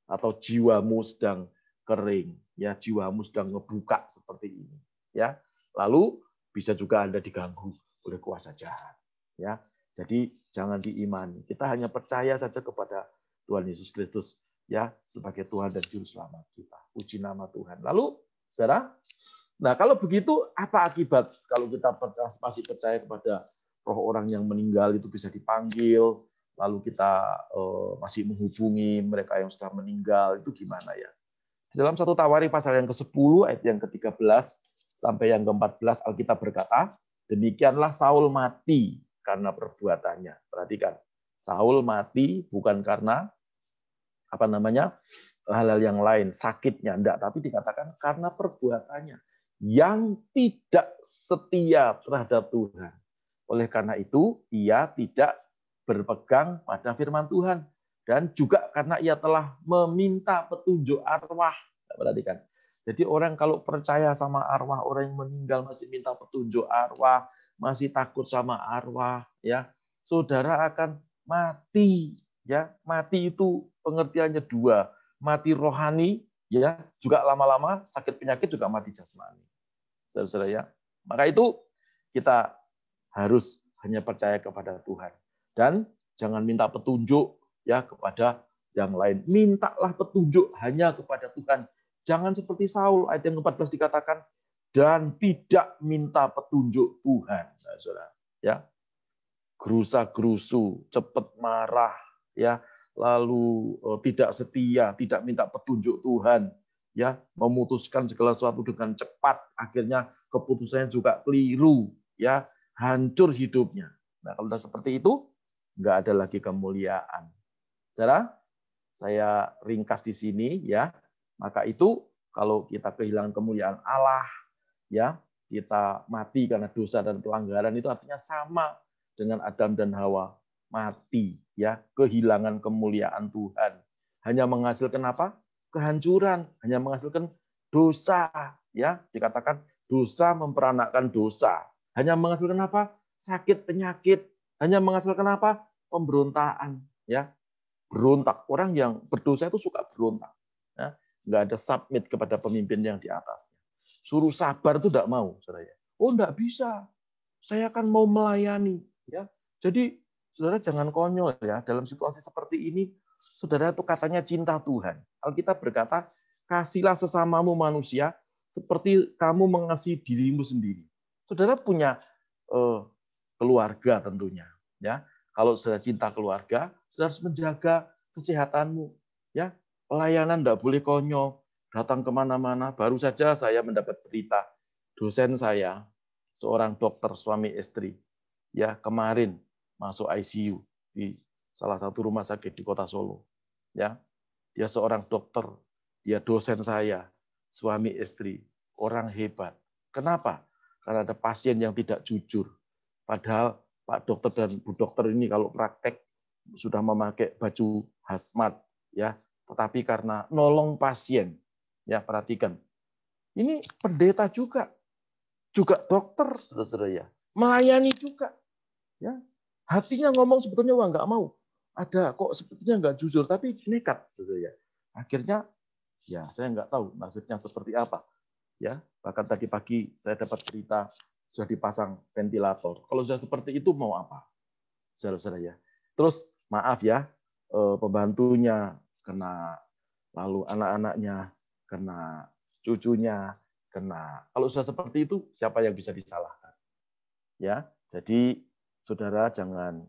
Atau jiwamu sedang kering, ya, jiwamu sedang ngebuka seperti ini, ya. Lalu bisa juga Anda diganggu oleh kuasa jahat, ya. Jadi jangan diimani. Kita hanya percaya saja kepada Tuhan Yesus Kristus, ya, sebagai Tuhan dan Juru Selamat kita. Puji nama Tuhan. Lalu, saudara, nah kalau begitu apa akibat kalau kita masih percaya kepada roh orang yang meninggal itu bisa dipanggil? Lalu kita masih menghubungi mereka yang sudah meninggal, itu gimana ya? Dalam 1 Tawari pasal yang ke-10 ayat yang ke-13 sampai yang ke-14 Alkitab berkata, demikianlah Saul mati karena perbuatannya. Perhatikan, Saul mati bukan karena hal-hal yang lain, sakitnya enggak, tapi dikatakan karena perbuatannya yang tidak setia terhadap Tuhan. Oleh karena itu, ia tidak berpegang pada firman Tuhan. Dan juga karena ia telah meminta petunjuk arwah. Perhatikan. Jadi orang kalau percaya sama arwah, orang yang meninggal masih minta petunjuk arwah, masih takut sama arwah, ya, saudara akan mati. Ya, mati itu pengertiannya dua. Mati rohani, ya, juga lama-lama sakit penyakit juga mati jasmani. Saudara ya. Maka itu kita harus hanya percaya kepada Tuhan. Dan jangan minta petunjuk ya kepada yang lain. Mintalah petunjuk hanya kepada Tuhan. Jangan seperti Saul, ayat yang ke-14 dikatakan, dan tidak minta petunjuk Tuhan. Nah, saudara, ya, gerusa-gerusu, cepat marah, ya, lalu tidak setia, tidak minta petunjuk Tuhan, ya, memutuskan segala sesuatu dengan cepat, akhirnya keputusannya juga keliru, ya, hancur hidupnya. Nah, kalau sudah seperti itu, nggak ada lagi kemuliaan. Saudara, saya ringkas di sini, ya. Maka itu kalau kita kehilangan kemuliaan Allah, ya, kita mati karena dosa dan pelanggaran, itu artinya sama dengan Adam dan Hawa, mati, ya, kehilangan kemuliaan Tuhan. Hanya menghasilkan apa? Kehancuran, hanya menghasilkan dosa, ya. Dikatakan dosa memperanakkan dosa. Hanya menghasilkan apa? Sakit, penyakit. Hanya menghasilkan apa? Pemberontakan, ya. Berontak. Orang yang berdosa itu suka berontak. Ya. Nggak ada submit kepada pemimpin yang di atasnya. Suruh sabar itu tidak mau, saudara. Oh, enggak bisa. Saya kan mau melayani, ya. Jadi, saudara jangan konyol ya. Dalam situasi seperti ini, saudara itu katanya cinta Tuhan. Alkitab berkata, kasihlah sesamamu manusia seperti kamu mengasihi dirimu sendiri. Saudara punya keluarga tentunya, ya. Kalau saudara cinta keluarga, saudara harus menjaga kesehatanmu, ya. Pelayanan tidak boleh konyol. Datang kemana-mana. Baru saja saya mendapat berita, dosen saya, seorang dokter suami istri, ya, kemarin masuk ICU di salah satu rumah sakit di kota Solo. Ya, dia seorang dokter, dia dosen saya, suami istri, orang hebat. Kenapa? Karena ada pasien yang tidak jujur. Padahal Pak dokter dan Bu dokter ini kalau praktek sudah memakai baju hazmat, ya, tetapi karena nolong pasien, ya, perhatikan. Ini pendeta juga dokter, saudara, ya, melayani juga, ya. Hatinya ngomong sebetulnya wah nggak mau, ada kok sebetulnya nggak jujur, tapi nekat, saudara, ya. Akhirnya, ya saya nggak tahu nasibnya seperti apa, ya. Bahkan tadi pagi saya dapat cerita sudah dipasang ventilator. Kalau sudah seperti itu mau apa, saudara-saudara, ya. Terus maaf ya, pembantunya kena, lalu anak-anaknya kena, cucunya kena. Kalau sudah seperti itu, siapa yang bisa disalahkan? Ya, jadi saudara jangan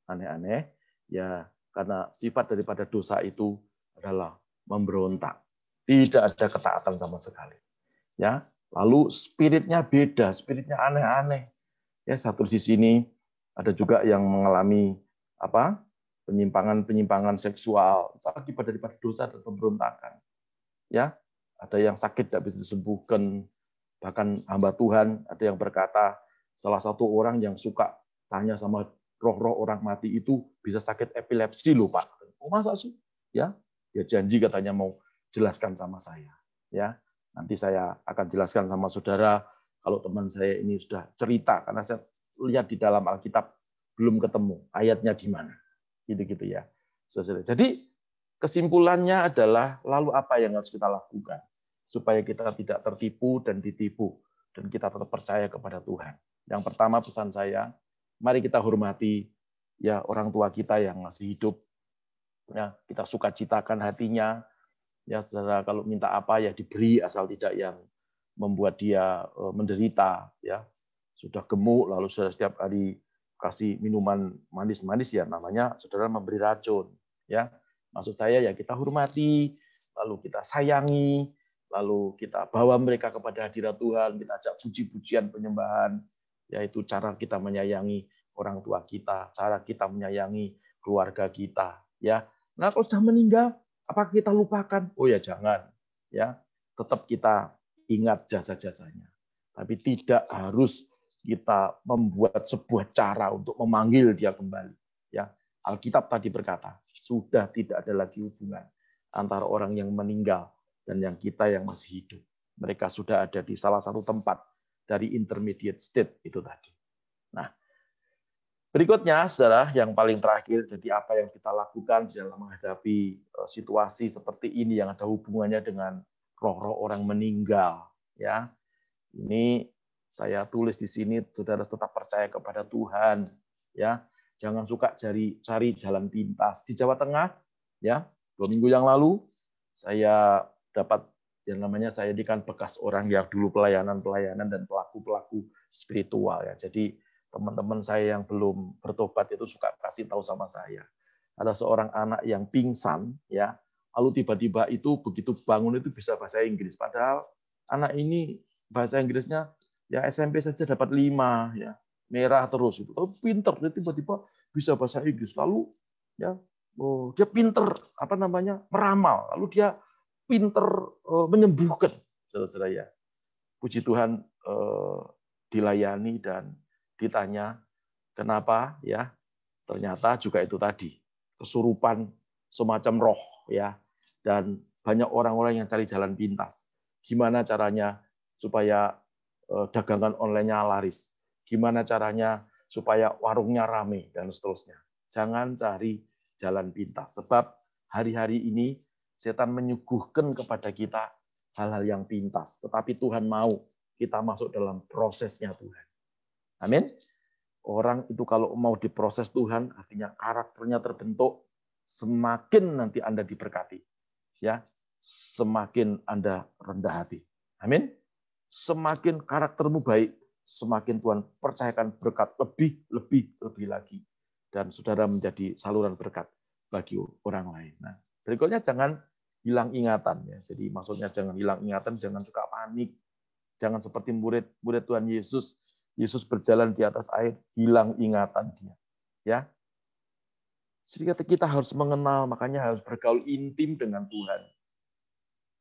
aneh-aneh, ya, karena sifat daripada dosa itu adalah memberontak. Tidak ada ketaatan sama sekali. Ya, lalu spiritnya beda, spiritnya aneh-aneh. Ya, satu di sini ada juga yang mengalami apa? Penyimpangan seksual, akibat daripada dosa dan pemberontakan. Ya, ada yang sakit tidak bisa disembuhkan, bahkan hamba Tuhan ada yang berkata salah satu orang yang suka tanya sama roh-roh orang mati itu bisa sakit epilepsi loh Pak. Oh masa sih? Ya, dia janji katanya mau jelaskan sama saya. Ya, nanti saya akan jelaskan sama saudara kalau teman saya ini sudah cerita, karena saya lihat di dalam Alkitab belum ketemu ayatnya di mana. Gitu-gitu ya. Jadi kesimpulannya adalah lalu apa yang harus kita lakukan supaya kita tidak tertipu dan ditipu dan kita tetap percaya kepada Tuhan. Yang pertama pesan saya, mari kita hormati ya orang tua kita yang masih hidup. Ya, kita sukacitakan hatinya. Ya, saudara, kalau minta apa ya diberi, asal tidak yang membuat dia menderita, ya. Sudah gemuk lalu saudara setiap hari kasih minuman manis-manis, ya namanya saudara memberi racun, ya. Maksud saya ya kita hormati, lalu kita sayangi, lalu kita bawa mereka kepada hadirat Tuhan, kita ajak puji-pujian penyembahan, yaitu cara kita menyayangi orang tua kita, cara kita menyayangi keluarga kita, ya. Nah, kalau sudah meninggal, apakah kita lupakan? Oh ya jangan, ya. Tetap kita ingat jasa-jasanya. Tapi tidak harus kita membuat sebuah cara untuk memanggil dia kembali. Ya, Alkitab tadi berkata, sudah tidak ada lagi hubungan antara orang yang meninggal dan yang kita yang masih hidup. Mereka sudah ada di salah satu tempat dari intermediate state itu tadi. Nah, berikutnya, saudara, yang paling terakhir, jadi apa yang kita lakukan di dalam menghadapi situasi seperti ini yang ada hubungannya dengan roh-roh orang meninggal. Ya, ini Saya tulis di sini, saudara tetap percaya kepada Tuhan, ya. Jangan suka cari jalan pintas. Di Jawa Tengah, ya, 2 minggu yang lalu saya dapat yang namanya saya ini kan bekas orang yang dulu pelayanan dan pelaku spiritual, ya. Jadi teman-teman saya yang belum bertobat itu suka kasih tahu sama saya. Ada seorang anak yang pingsan, ya. Lalu tiba-tiba itu begitu bangun itu bisa bahasa Inggris. Padahal anak ini bahasa Inggrisnya ya SMP saja dapat 5, ya. Merah terus itu. Tapi pinter, dia tiba-tiba bisa bahasa Inggris. Lalu ya dia pinter meramal. Lalu dia pinter menyembuhkan, saudara-saudara, ya. Puji Tuhan, dilayani dan ditanya kenapa, ya. Ternyata juga itu tadi, kesurupan semacam roh, ya. Dan banyak orang-orang yang cari jalan pintas. Gimana caranya supaya dagangan online-nya laris? Gimana caranya supaya warungnya rame dan seterusnya? Jangan cari jalan pintas, sebab hari-hari ini setan menyuguhkan kepada kita hal-hal yang pintas, tetapi Tuhan mau kita masuk dalam prosesnya Tuhan. Amin. Orang itu kalau mau diproses Tuhan, artinya karakternya terbentuk, semakin nanti Anda diberkati, ya, semakin Anda rendah hati. Amin. Semakin karaktermu baik, semakin Tuhan percayakan berkat lebih lagi, dan saudara menjadi saluran berkat bagi orang lain. Nah, berikutnya jangan hilang ingatan, ya. Jadi maksudnya jangan hilang ingatan, jangan suka panik, jangan seperti murid Tuhan Yesus. Yesus berjalan di atas air, hilang ingatan dia, ya. Jadi kita harus mengenal, makanya harus bergaul intim dengan Tuhan.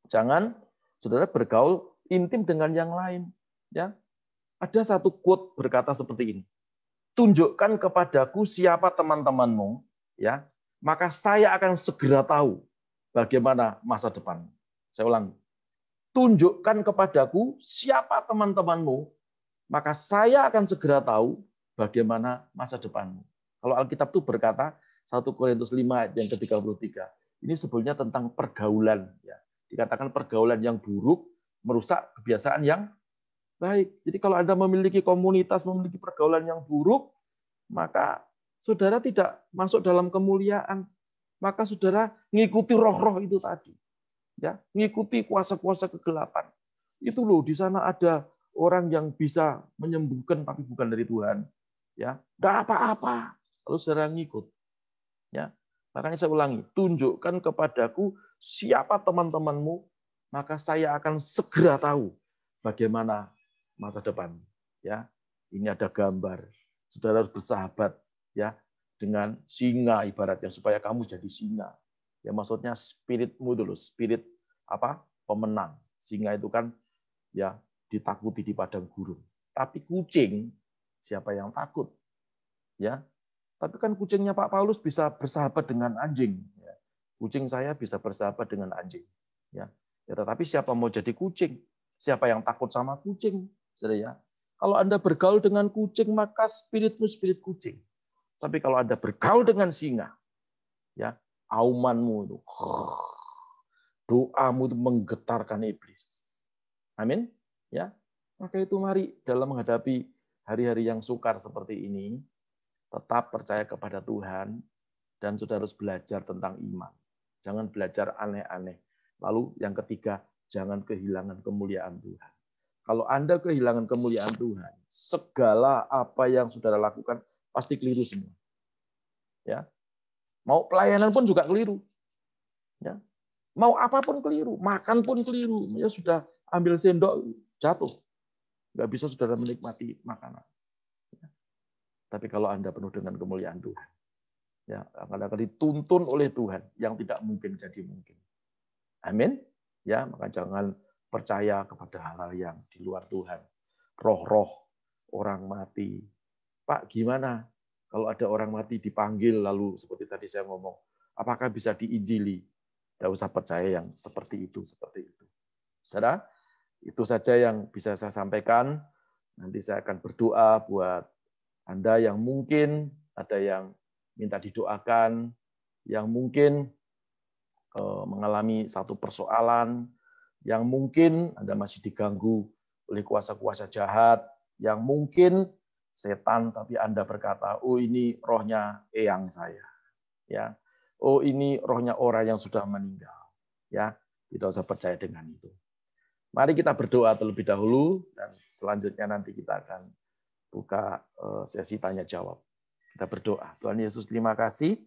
Jangan saudara bergaul intim dengan yang lain, ya. Ada satu quote berkata seperti ini. Tunjukkan kepadaku siapa teman-temanmu, ya, maka saya akan segera tahu bagaimana masa depan. Saya ulangi. Tunjukkan kepadaku siapa teman-temanmu, maka saya akan segera tahu bagaimana masa depanmu. Kalau Alkitab itu berkata, 1 Korintus 5 ayat yang ke-33, ini sebetulnya tentang pergaulan. Ya. Dikatakan pergaulan yang buruk merusak kebiasaan yang baik. Jadi kalau Anda memiliki komunitas, memiliki pergaulan yang buruk, maka saudara tidak masuk dalam kemuliaan. Maka saudara ngikuti roh-roh itu tadi, ya, ngikuti kuasa-kuasa kegelapan. Itu loh, di sana ada orang yang bisa menyembuhkan tapi bukan dari Tuhan, ya, enggak apa-apa. Lalu saudara ngikut, ya. Makanya saya ulangi, tunjukkan kepadaku siapa teman-temanmu, maka saya akan segera tahu bagaimana masa depan, ya. Ini ada gambar, saudara harus bersahabat, ya, dengan singa ibaratnya, supaya kamu jadi singa. Ya, maksudnya spiritmu dulu, spirit pemenang. Singa itu kan ya ditakuti di padang gurun. Tapi kucing, siapa yang takut? Ya, tapi kan kucingnya Pak Paulus bisa bersahabat dengan anjing. Ya. Kucing saya bisa bersahabat dengan anjing. Ya, tetapi siapa mau jadi kucing? Siapa yang takut sama kucing? Ya. Kalau Anda bergaul dengan kucing, maka spiritmu spirit kucing. Tapi kalau Anda bergaul dengan singa, ya, aumanmu itu, doamu itu menggetarkan iblis. Amin. Ya, maka itu mari dalam menghadapi hari-hari yang sukar seperti ini, tetap percaya kepada Tuhan, dan saudara harus belajar tentang iman. Jangan belajar aneh-aneh. Lalu yang ketiga, jangan kehilangan kemuliaan Tuhan. Kalau Anda kehilangan kemuliaan Tuhan, segala apa yang saudara lakukan pasti keliru semua. Ya. Mau pelayanan pun juga keliru. Ya. Mau apapun keliru, makan pun keliru. Ya sudah ambil sendok jatuh. Nggak bisa saudara menikmati makanan. Ya. Tapi kalau Anda penuh dengan kemuliaan Tuhan, ya, akan dituntun oleh Tuhan yang tidak mungkin jadi mungkin. Amin. Ya, maka jangan percaya kepada hal-hal yang di luar Tuhan. Roh-roh orang mati. Pak, gimana kalau ada orang mati dipanggil lalu seperti tadi saya ngomong, apakah bisa diinjili? Tidak usah percaya yang seperti itu, seperti itu. Saudara, itu saja yang bisa saya sampaikan. Nanti saya akan berdoa buat Anda yang mungkin ada yang minta didoakan, yang mungkin mengalami satu persoalan, yang mungkin Anda masih diganggu oleh kuasa-kuasa jahat, yang mungkin setan, tapi Anda berkata, oh ini rohnya eyang saya. Ya, oh ini rohnya orang yang sudah meninggal. Ya, tidak usah percaya dengan itu. Mari kita berdoa terlebih dahulu, dan selanjutnya nanti kita akan buka sesi tanya jawab. Kita berdoa. Tuhan Yesus, terima kasih.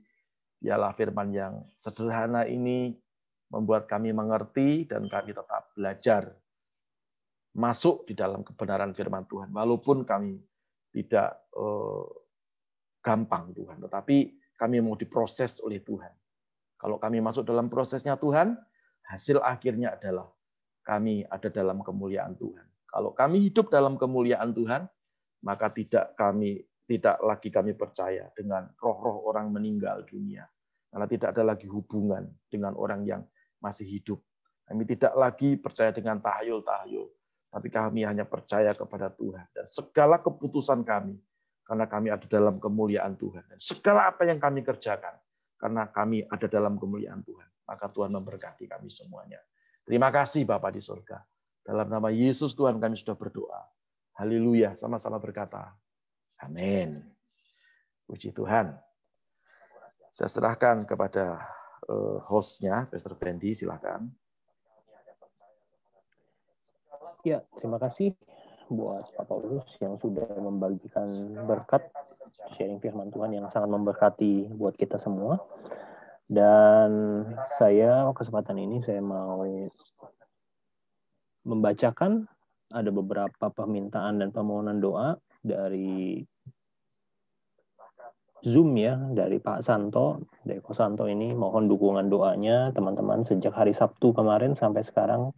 Biarlah firman yang sederhana ini membuat kami mengerti dan kami tetap belajar masuk di dalam kebenaran firman Tuhan. Walaupun kami tidak gampang Tuhan, tetapi kami mau diproses oleh Tuhan. Kalau kami masuk dalam prosesnya Tuhan, hasil akhirnya adalah kami ada dalam kemuliaan Tuhan. Kalau kami hidup dalam kemuliaan Tuhan, maka tidak lagi kami percaya dengan roh-roh orang meninggal dunia. Karena tidak ada lagi hubungan dengan orang yang masih hidup. Kami tidak lagi percaya dengan tahayul-tahayul, tapi kami hanya percaya kepada Tuhan. Dan segala keputusan kami, karena kami ada dalam kemuliaan Tuhan. Dan segala apa yang kami kerjakan, karena kami ada dalam kemuliaan Tuhan. Maka Tuhan memberkati kami semuanya. Terima kasih Bapa di surga. Dalam nama Yesus Tuhan kami sudah berdoa. Haleluya, sama-sama berkata, amin. Puji Tuhan. Saya serahkan kepada hostnya, Pastor Fendi, silakan. Ya, terima kasih buat Pak Paulus yang sudah membagikan berkat, sharing firman Tuhan yang sangat memberkati buat kita semua. Dan kesempatan ini saya mau membacakan ada beberapa permintaan dan permohonan doa dari Zoom ya, dari Pak Santo, dari Ko Santo ini. Mohon dukungan doanya teman-teman. Sejak hari Sabtu kemarin sampai sekarang,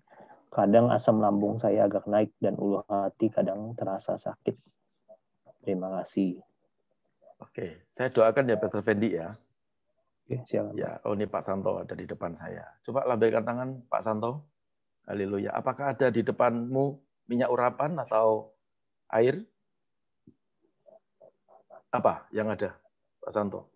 kadang asam lambung saya agak naik dan ulu hati kadang terasa sakit. Terima kasih. Oke, saya doakan ya Pastor Fendi ya. Oke, silakan. Ya, oh ini Pak Santo ada di depan saya. Coba lambaikan tangan Pak Santo. Haleluya. Apakah ada di depanmu minyak urapan atau air? Apa yang ada, Pak Santo?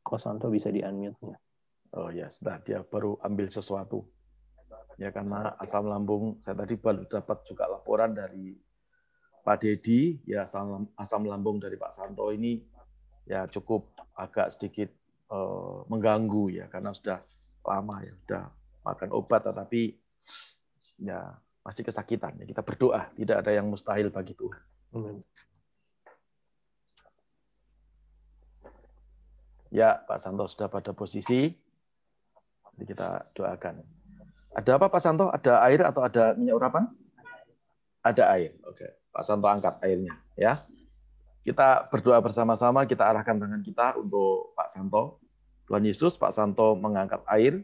Ko Santo bisa di-unmute-nya. Oh ya, sudah dia baru ambil sesuatu. Ya karena asam lambung, saya tadi baru dapat juga laporan dari Pak Dedi, ya asam lambung dari Pak Santo ini ya cukup agak sedikit mengganggu ya karena sudah lama ya sudah makan obat tetapi ya masih kesakitan. Ya, kita berdoa, tidak ada yang mustahil bagi Tuhan. Ya, Pak Santo sudah pada posisi. Jadi kita doakan. Ada apa Pak Santo? Ada air atau ada minyak urapan? Ada air. Oke. Pak Santo angkat airnya ya. Kita berdoa bersama-sama, kita arahkan tangan kita untuk Pak Santo. Tuhan Yesus, Pak Santo mengangkat air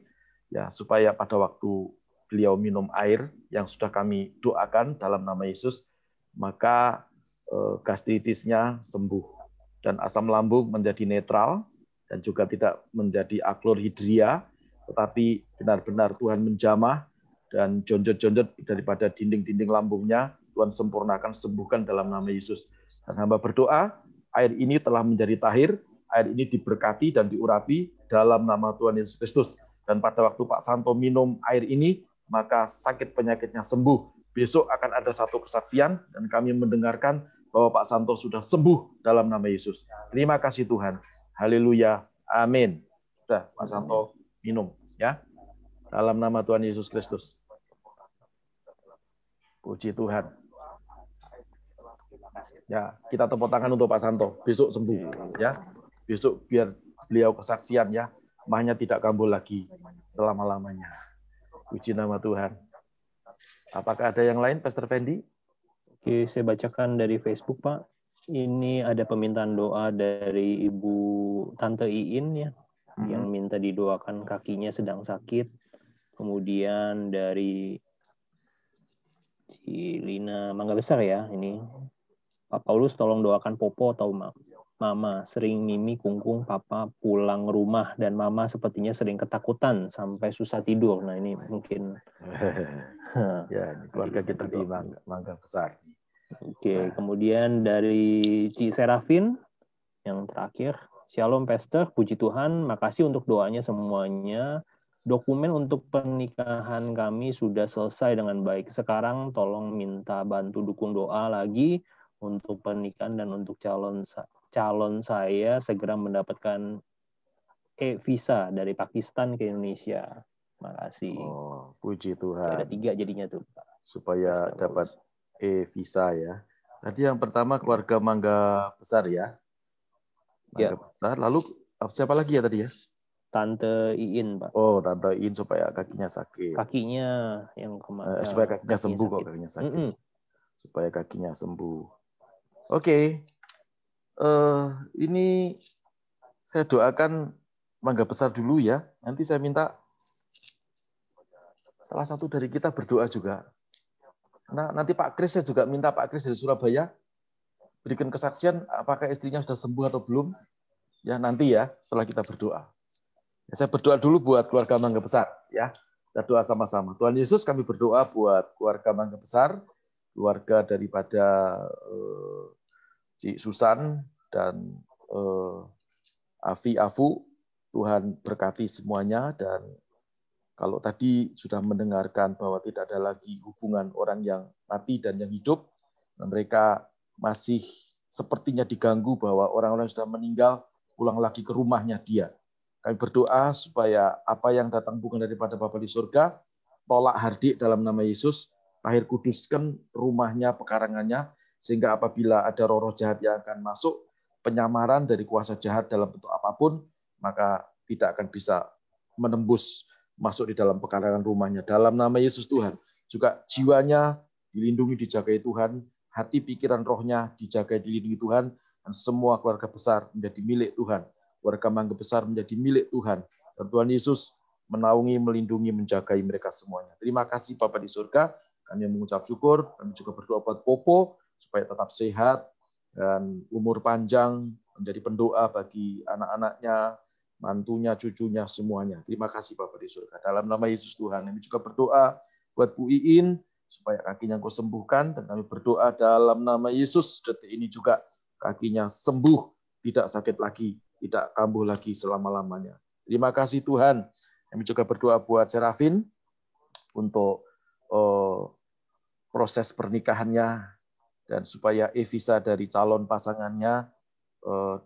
ya supaya pada waktu beliau minum air yang sudah kami doakan dalam nama Yesus, maka gastritisnya sembuh dan asam lambung menjadi netral dan juga tidak menjadi aklorhidria, tetapi benar-benar Tuhan menjamah dan jonjot-jonjot daripada dinding-dinding lambungnya Tuhan sempurnakan, sembuhkan dalam nama Yesus. Dan hamba berdoa, air ini telah menjadi tahir, air ini diberkati dan diurapi dalam nama Tuhan Yesus Kristus. Dan pada waktu Pak Santo minum air ini, maka sakit penyakitnya sembuh. Besok akan ada satu kesaksian dan kami mendengarkan bahwa Pak Santo sudah sembuh dalam nama Yesus. Terima kasih Tuhan. Haleluya. Amin. Sudah, Pak Santo minum ya. Dalam nama Tuhan Yesus Kristus. Puji Tuhan. Ya, kita tepuk tangan untuk Pak Santo. Besok sembuh ya. Besok biar beliau kesaksian ya. Mahnya tidak kambuh lagi selama-lamanya. Puji nama Tuhan. Apakah ada yang lain, Pastor Fendi? Oke, saya bacakan dari Facebook, Pak. Ini ada permintaan doa dari Ibu Tante Iin ya, yang minta didoakan kakinya sedang sakit. Kemudian dari Cilina Mangga Besar ya, ini Pak Paulus tolong doakan Popo atau Mama, sering Mimi, Kungkung, Papa pulang rumah dan Mama sepertinya sering ketakutan sampai susah tidur. Nah ini mungkin ya keluarga kita di Mangga Besar. Oke, kemudian dari Ci Serafin yang terakhir, Shalom Pastor, puji Tuhan, makasih untuk doanya semuanya. dokumen untuk pernikahan kami sudah selesai dengan baik. Sekarang tolong minta bantu dukung doa lagi untuk pernikahan dan untuk calon saya segera mendapatkan visa dari Pakistan ke Indonesia. Makasih. Oh, puji Ada Tuhan. 3 jadinya tuh, Pak. Supaya dapat visa ya. Tadi yang pertama keluarga Mangga Besar ya. Mangga Besar. Lalu siapa lagi ya tadi ya? Tante Iin, Pak. Oh, Tante Iin supaya kakinya sakit. Kakinya yang kemarin. Supaya kakinya sembuh kok, kakinya sakit. Supaya kakinya sembuh. Oke. Ini saya doakan Mangga Besar dulu ya. Nanti saya minta salah satu dari kita berdoa juga. Nah, nanti Pak Kris, saya juga minta Pak Kris dari Surabaya berikan kesaksian apakah istrinya sudah sembuh atau belum. Ya, nanti ya setelah kita berdoa. Ya, saya berdoa dulu buat keluarga Mangga Besar ya. Kita doa sama-sama. Tuhan Yesus, kami berdoa buat keluarga Mangga Besar, keluarga daripada Cik Susan dan Afu. Tuhan berkati semuanya, dan kalau tadi sudah mendengarkan bahwa tidak ada lagi hubungan orang yang mati dan yang hidup, dan mereka masih sepertinya diganggu bahwa orang-orang yang sudah meninggal pulang lagi ke rumahnya dia. Kami berdoa supaya apa yang datang bukan daripada Bapa di surga, tolak hardik dalam nama Yesus, tahir kuduskan rumahnya, pekarangannya, sehingga apabila ada roh-roh jahat yang akan masuk, penyamaran dari kuasa jahat dalam bentuk apapun, maka tidak akan bisa menembus masuk di dalam pekarangan rumahnya. Dalam nama Yesus Tuhan, juga jiwanya dilindungi, dijagai Tuhan, hati, pikiran, rohnya dijagai, dilindungi Tuhan, dan semua keluarga besar menjadi milik Tuhan. Keluarga Mangga Besar menjadi milik Tuhan. Dan Tuhan Yesus menaungi, melindungi, menjagai mereka semuanya. Terima kasih Bapa di surga. Kami mengucap syukur. Kami juga berdoa buat Popo supaya tetap sehat dan umur panjang, menjadi pendoa bagi anak-anaknya, mantunya, cucunya, semuanya. Terima kasih Bapa di surga. Dalam nama Yesus Tuhan. Kami juga berdoa buat Bu Iin supaya kakinya Engkau sembuhkan, dan kami berdoa dalam nama Yesus detik ini juga kakinya sembuh, tidak sakit lagi, tidak kambuh lagi selama-lamanya. Terima kasih Tuhan. Kami juga berdoa buat Serafin untuk proses pernikahannya, dan supaya e-visa dari calon pasangannya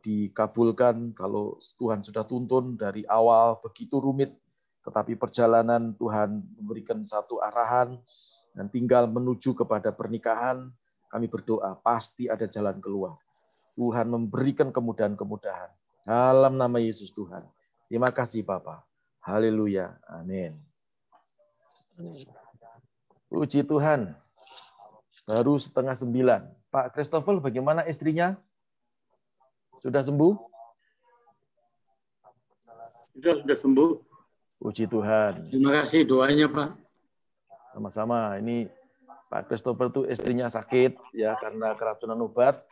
dikabulkan. Kalau Tuhan sudah tuntun dari awal begitu rumit, tetapi perjalanan Tuhan memberikan satu arahan dan tinggal menuju kepada pernikahan, kami berdoa pasti ada jalan keluar. Tuhan memberikan kemudahan-kemudahan. Dalam nama Yesus Tuhan. Terima kasih Bapa. Haleluya. Amin. Puji Tuhan. Baru 8:30. Pak Christopher, bagaimana istrinya? Sudah sembuh? Sudah sembuh. Puji Tuhan. Terima kasih doanya, Pak. Sama-sama. Ini Pak Christopher tuh istrinya sakit ya karena keracunan obat.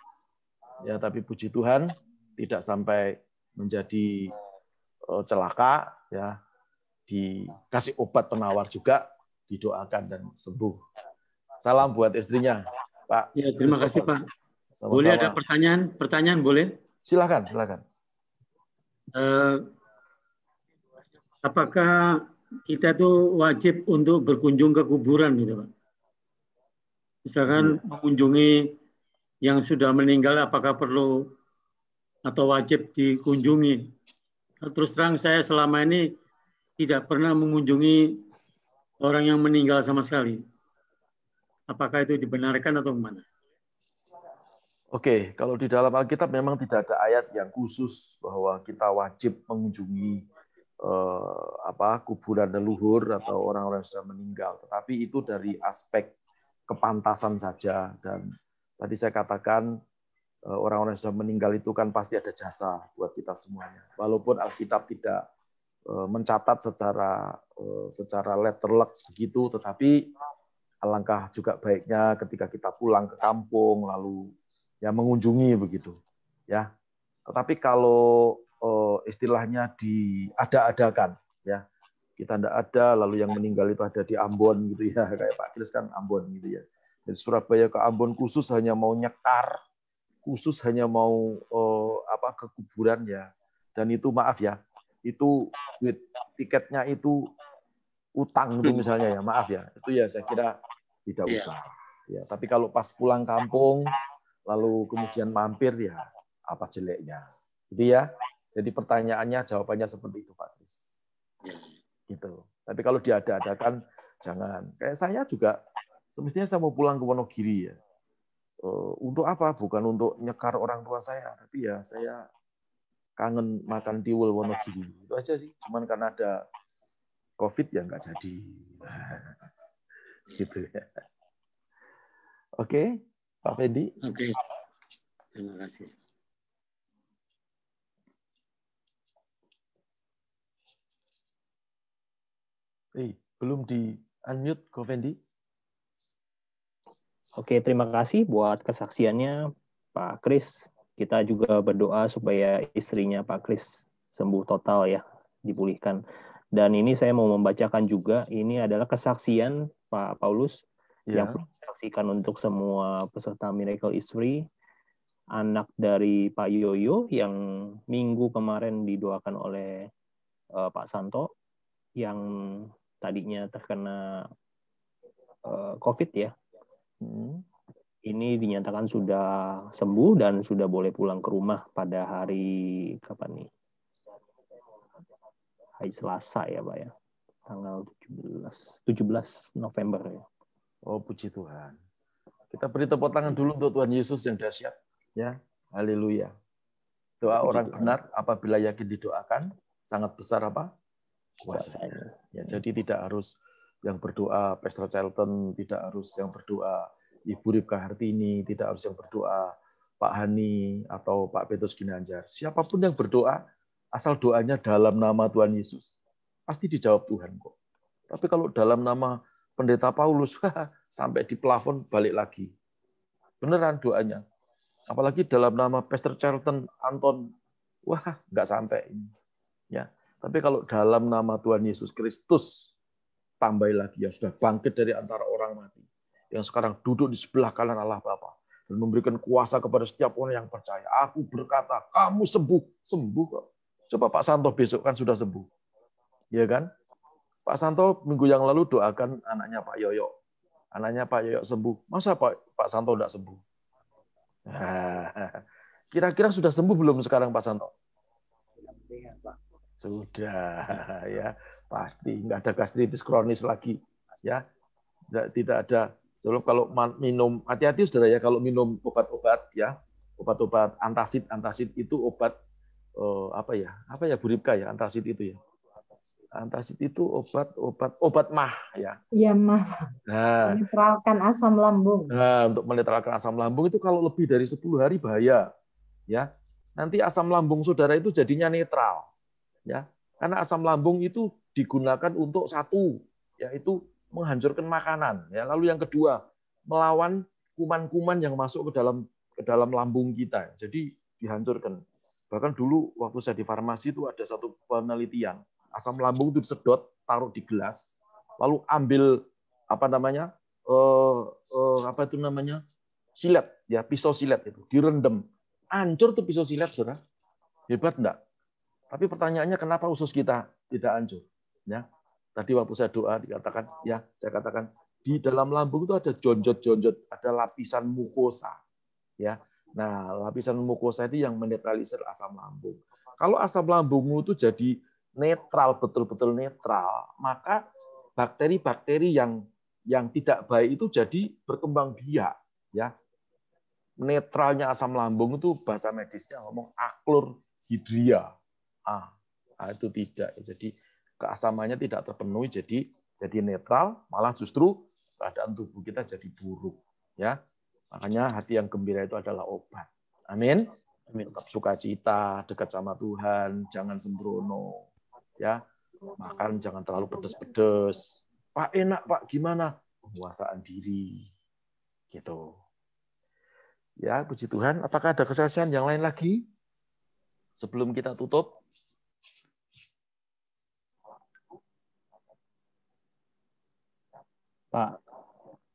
Ya, tapi puji Tuhan tidak sampai menjadi celaka ya. Dikasih obat penawar juga, didoakan dan sembuh. Salam buat istrinya, Pak. Ya, terima kasih, Pak. Sama-sama. Boleh ada pertanyaan boleh? Silakan. Apakah kita tuh wajib untuk berkunjung ke kuburan gitu, Pak? Misalkan mengunjungi yang sudah meninggal, apakah perlu atau wajib dikunjungi? Terus terang saya selama ini tidak pernah mengunjungi orang yang meninggal sama sekali. Apakah itu dibenarkan atau gimana? Oke, kalau di dalam Alkitab memang tidak ada ayat yang khusus bahwa kita wajib mengunjungi kuburan leluhur atau orang-orang yang sudah meninggal. Tetapi itu dari aspek kepantasan saja. Dan tadi saya katakan orang-orang yang sudah meninggal itu kan pasti ada jasa buat kita semuanya. Walaupun Alkitab tidak mencatat secara letterlux begitu, tetapi alangkah juga baiknya ketika kita pulang ke kampung lalu ya mengunjungi begitu ya. Tetapi kalau istilahnya diada-adakan ya, kita tidak ada lalu yang meninggal itu ada di Ambon gitu ya, kayak Pak Kris kan Ambon gitu ya. Dari Surabaya ke Ambon khusus hanya mau nyekar, khusus hanya mau ke kuburan ya. Dan itu maaf ya, itu duit tiketnya itu utang itu misalnya ya, maaf ya, itu ya saya kira tidak usah. Ya, tapi kalau pas pulang kampung lalu kemudian mampir ya apa jeleknya. Gitu ya. Jadi pertanyaannya jawabannya seperti itu Pak Kris. Gitu. Tapi kalau diada-adakan jangan. Kayak saya juga semestinya saya mau pulang ke Wonogiri ya. Untuk apa? Bukan untuk nyekar orang tua saya, tapi ya saya kangen makan tiwul Wonogiri. Itu aja sih. Cuman karena ada COVID ya nggak jadi. Gitu ya. Oke, Pak Fendi. Oke. Terima kasih. Belum di unmute, Ko Fendi. Oke, terima kasih buat kesaksiannya Pak Kris. Kita juga berdoa supaya istrinya Pak Kris sembuh total ya, dipulihkan. Dan ini saya mau membacakan juga, ini adalah kesaksian Pak Paulus yang disaksikan untuk semua peserta Miracle is Free, anak dari Pak Yoyo yang minggu kemarin didoakan oleh Pak Santo, yang tadinya terkena COVID ya. Ini dinyatakan sudah sembuh dan sudah boleh pulang ke rumah pada hari kapan nih? Hari Selasa ya Pak ya. Tanggal 17 November ya. Oh puji Tuhan. Kita beri tepuk tangan dulu untuk Tuhan Yesus yang dahsyat. Ya, haleluya. Doa orang benar apabila yakin didoakan, sangat besar apa? Kuasanya. Ya, jadi tidak harus yang berdoa Pastor Charlton, tidak harus yang berdoa Ibu Ripka Hartini, tidak harus yang berdoa Pak Hani atau Pak Petrus Ginanjar. Siapapun yang berdoa, asal doanya dalam nama Tuhan Yesus, pasti dijawab Tuhan kok. Tapi kalau dalam nama Pendeta Paulus, sampai di plafon balik lagi. Beneran doanya. Apalagi dalam nama Pastor Charlton Anton, wah nggak sampai ini. Ya, tapi kalau dalam nama Tuhan Yesus Kristus, tambah lagi yang sudah bangkit dari antara orang mati, yang sekarang duduk di sebelah kanan Allah Bapa dan memberikan kuasa kepada setiap orang yang percaya. Aku berkata, kamu sembuh, sembuh kok. Coba Pak Santo besok kan sudah sembuh, ya kan? Pak Santo minggu yang lalu doakan anaknya Pak Yoyo, anaknya Pak Yoyo sembuh. Masa Pak Santo tidak sembuh? Kira-kira sudah sembuh belum sekarang Pak Santo? Sudah, ya pasti nggak ada gastritis kronis lagi, ya tidak ada. Kalau minum, hati-hati saudara ya, kalau minum obat-obat ya, obat-obat antasid itu obat apa ya Bu Ripka ya, antasid itu ya. Antasid itu obat mah ya. Iya mah. Nah, menetralkan asam lambung. Nah, untuk menetralkan asam lambung itu kalau lebih dari 10 hari bahaya, ya. Nanti asam lambung saudara itu jadinya netral, ya. Karena asam lambung itu digunakan untuk satu, yaitu menghancurkan makanan, ya. Lalu yang kedua, melawan kuman-kuman yang masuk ke dalam lambung kita. Jadi dihancurkan. Bahkan dulu waktu saya di farmasi itu ada satu penelitian, asam lambung itu disedot, taruh di gelas, lalu ambil silet, ya pisau silet itu direndam, hancur tuh pisau silet, saudara. Hebat enggak? Tapi pertanyaannya kenapa usus kita tidak hancur? Ya, tadi waktu saya doa dikatakan, ya saya katakan di dalam lambung itu ada jonjot-jonjot, ada lapisan mukosa, ya. Nah, lapisan mukosa itu yang menetralisir asam lambung. Kalau asam lambungmu itu jadi netral, betul-betul netral, maka bakteri-bakteri yang tidak baik itu jadi berkembang biak, ya. Netralnya asam lambung itu bahasa medisnya ngomong aklorhidria. Itu tidak. Jadi keasamannya tidak terpenuhi, jadi netral, malah justru keadaan tubuh kita jadi buruk, ya. Makanya hati yang gembira itu adalah obat. Amin. Tetap sukacita, dekat sama Tuhan, jangan sembrono, ya. Makan jangan terlalu pedes-pedes. Pak enak Pak, gimana? Penguasaan diri, gitu. Ya, puji Tuhan. Apakah ada kesaksian yang lain lagi sebelum kita tutup? Pak,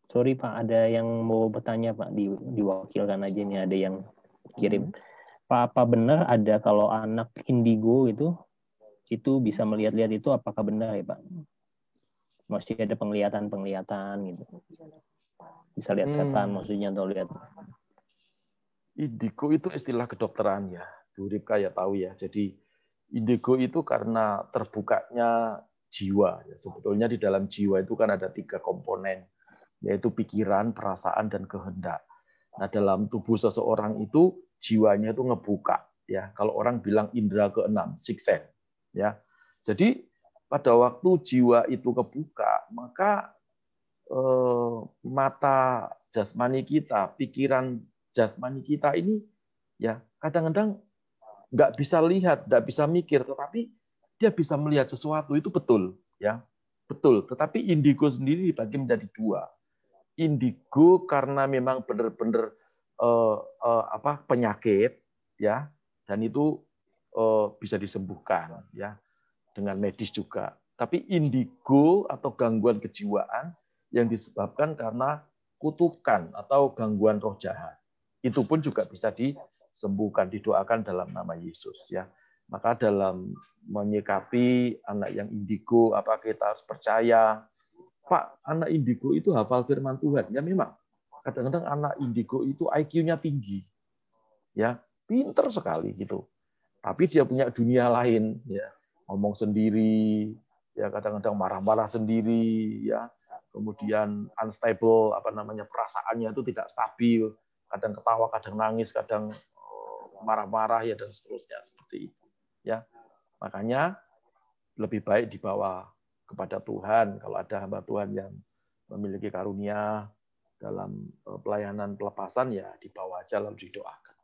sorry Pak, ada yang mau bertanya Pak, diwakilkan aja nih, ada yang kirim. Pak, apa benar ada kalau anak indigo itu itu bisa melihat-lihat itu apakah benar ya Pak? Masih ada penglihatan gitu. Bisa lihat setan maksudnya atau lihat. Indigo itu istilah kedokteran ya. Bu Ripka ya tahu ya. Jadi indigo itu karena terbukanya jiwa. Sebetulnya di dalam jiwa itu kan ada 3 komponen, yaitu pikiran, perasaan, dan kehendak. Nah, dalam tubuh seseorang itu jiwanya itu ngebuka. Ya, kalau orang bilang indera keenam, sixth sense. Ya, jadi pada waktu jiwa itu kebuka, maka mata jasmani kita, pikiran jasmani kita ini ya kadang-kadang nggak bisa lihat, nggak bisa mikir, tetapi dia bisa melihat sesuatu itu betul, ya betul. Tetapi indigo sendiri dibagi menjadi 2. Indigo karena memang benar-benar penyakit, ya, dan itu bisa disembuhkan, ya, dengan medis juga. Tapi indigo atau gangguan kejiwaan yang disebabkan karena kutukan atau gangguan roh jahat. Itu pun juga bisa disembuhkan, didoakan dalam nama Yesus, ya. Maka dalam menyikapi anak yang indigo, apa kita harus percaya, Pak, anak indigo itu hafal firman Tuhan. Ya memang. Kadang-kadang anak indigo itu IQ-nya tinggi. Ya, pinter sekali gitu. Tapi dia punya dunia lain, ya. Ngomong sendiri, ya kadang-kadang marah-marah sendiri, ya. Kemudian unstable, perasaannya itu tidak stabil, kadang ketawa, kadang nangis, kadang marah-marah, ya, dan seterusnya seperti itu, ya. Makanya lebih baik dibawa kepada Tuhan. Kalau ada hamba Tuhan yang memiliki karunia dalam pelayanan pelepasan, ya dibawa aja lalu didoakan.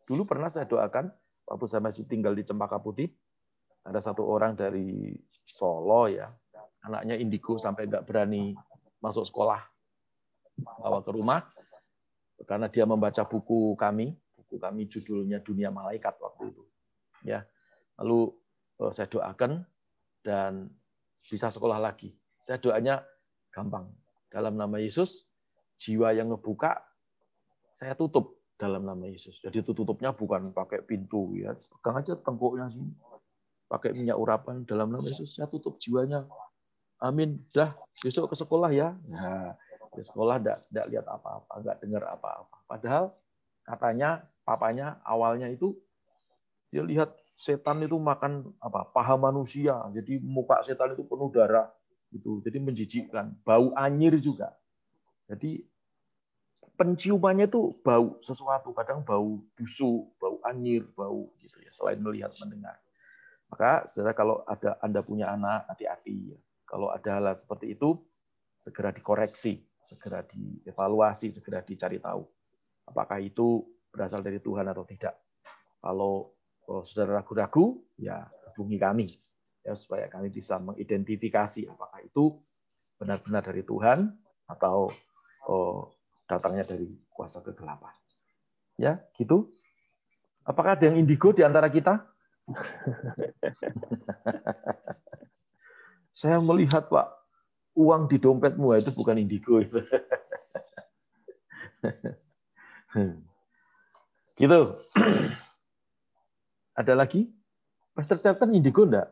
Dulu pernah saya doakan waktu saya masih tinggal di Cempaka Putih. Ada satu orang dari Solo, ya, anaknya indigo sampai nggak berani masuk sekolah, bawa ke rumah karena dia membaca buku kami judulnya Dunia Malaikat waktu itu, ya. Lalu saya doakan dan bisa sekolah lagi. Saya doanya gampang, dalam nama Yesus, jiwa yang ngebuka saya tutup dalam nama Yesus. Jadi tutupnya bukan pakai pintu, ya, pegang aja tengkuknya sini, pakai minyak urapan dalam nama Yesus, saya tutup jiwanya. Amin. Dah, besok ke sekolah ya. Nah, di sekolah enggak lihat apa-apa, enggak dengar apa-apa. Padahal katanya papanya awalnya itu dia lihat setan itu makan paha manusia. Jadi muka setan itu penuh darah gitu. Jadi menjijikkan, bau anyir juga. Jadi penciumannya itu bau sesuatu, kadang bau busuk, bau anyir, bau gitu ya, selain melihat mendengar. Maka saudara, kalau ada Anda punya anak, hati-hati. Kalau ada hal seperti itu, segera dikoreksi, segera dievaluasi, segera dicari tahu. Apakah itu berasal dari Tuhan atau tidak. Kalau saudara ragu-ragu, ya hubungi kami, ya, supaya kami bisa mengidentifikasi apakah itu benar-benar dari Tuhan atau datangnya dari kuasa kegelapan. Ya, gitu. Apakah ada yang indigo di antara kita? Saya melihat, Pak, uang di dompetmu itu bukan indigo itu. Gitu. Ada lagi? Pastor Captain indigo enggak?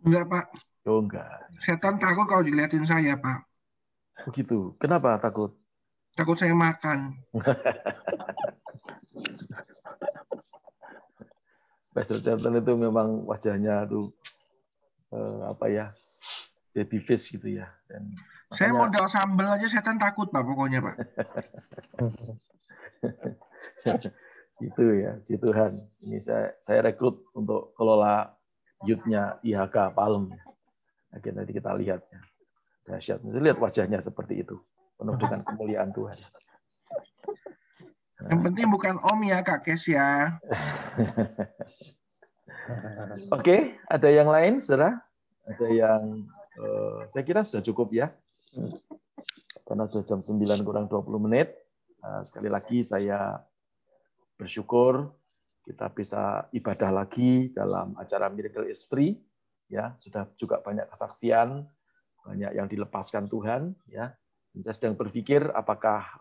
Enggak, Pak. Oh, enggak. Setan takut kalau dilihatin saya, Pak. Begitu. Kenapa takut? Takut saya makan. Pastor Captain itu memang wajahnya tuh baby face gitu ya. Dan saya modal sambel aja setan takut, Pak, pokoknya, Pak. Itu ya, puji Tuhan. Ini saya rekrut untuk kelola youth-nya IHK Palem. Akhirnya nanti kita lihat ya. Dahsyat. Lihat wajahnya seperti itu, penuh dengan kemuliaan Tuhan. Yang penting bukan Om ya, Kak Kes ya. Oke, ada yang lain, saudara? Ada yang saya kira sudah cukup ya. Karena sudah jam 9 kurang 20 menit. Sekali lagi saya bersyukur kita bisa ibadah lagi dalam acara Miracle is Free. Ya, sudah juga banyak kesaksian, banyak yang dilepaskan Tuhan. Ya, dan saya sedang berpikir apakah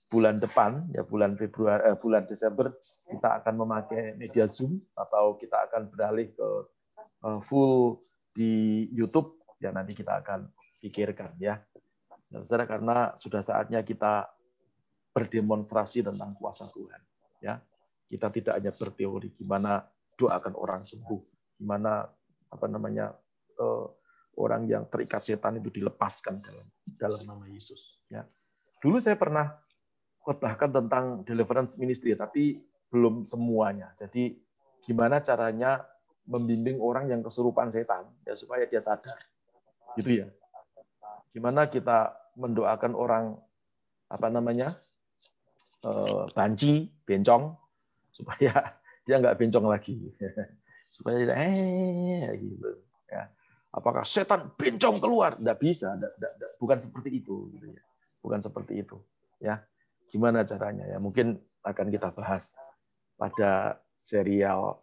bulan depan, ya bulan Desember, kita akan memakai media Zoom atau kita akan beralih ke full di YouTube, ya nanti kita akan pikirkan ya. Saudara, karena sudah saatnya kita berdemonstrasi tentang kuasa Tuhan. Ya, kita tidak hanya berteori gimana doakan orang sembuh, gimana orang yang terikat setan itu dilepaskan dalam nama Yesus. Ya, dulu saya pernah khotbahkan tentang deliverance ministry, tapi belum semuanya. Jadi gimana caranya membimbing orang yang kesurupan setan ya supaya dia sadar, gitu ya. Gimana kita mendoakan orang banci, bencong, supaya dia nggak bencong lagi, supaya dia gitu. Ya. Apakah setan bencong keluar? Nggak bisa, bukan seperti itu, gitu ya. Bukan seperti itu, ya. Gimana caranya? Ya mungkin akan kita bahas pada serial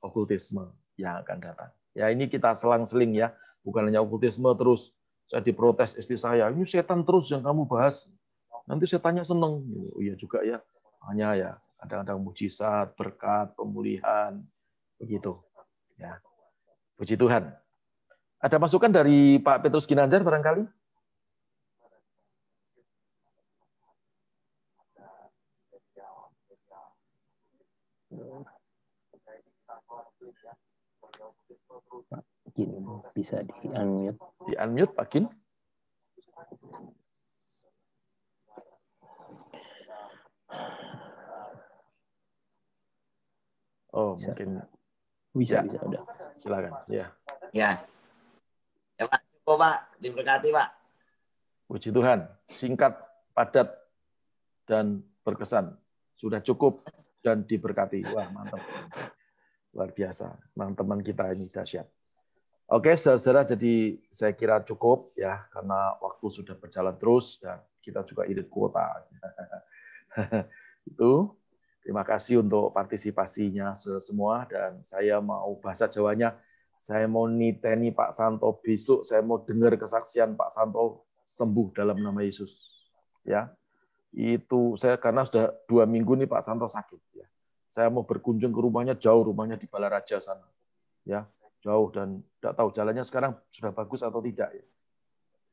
okultisme yang akan datang. Ya ini kita selang-seling ya, bukan hanya okultisme terus. Saya diprotes istri saya, ini setan terus yang kamu bahas. Nanti setannya seneng. Oh iya juga ya. Hanya ya kadang-kadang mujizat, berkat, pemulihan, begitu. Ya. Puji Tuhan. Ada masukan dari Pak Petrus Ginanjar barangkali? Pak Gin, bisa di-unmute. Di-unmute, Pak Gin. Oh, Bisa. mungkin Bisa, ya. bisa, udah. Silakan, ya. Ya. Ya, Pak. Cukup, Pak. Diberkati, Pak. Puji Tuhan. Singkat, padat, dan berkesan. Sudah cukup dan diberkati. Wah, mantap. Luar biasa. Teman-teman kita ini dahsyat. Oke, saudara, jadi saya kira cukup ya, karena waktu sudah berjalan terus dan kita juga irit kuota. Itu. Terima kasih untuk partisipasinya semua, dan saya mau bahasa Jawanya, saya mau niteni Pak Santo besok, saya mau dengar kesaksian Pak Santo sembuh dalam nama Yesus. Ya, itu saya karena sudah 2 minggu nih Pak Santo sakit. Ya, saya mau berkunjung ke rumahnya, jauh, rumahnya di Balaraja sana. Ya, jauh dan tidak tahu jalannya sekarang sudah bagus atau tidak. Ya.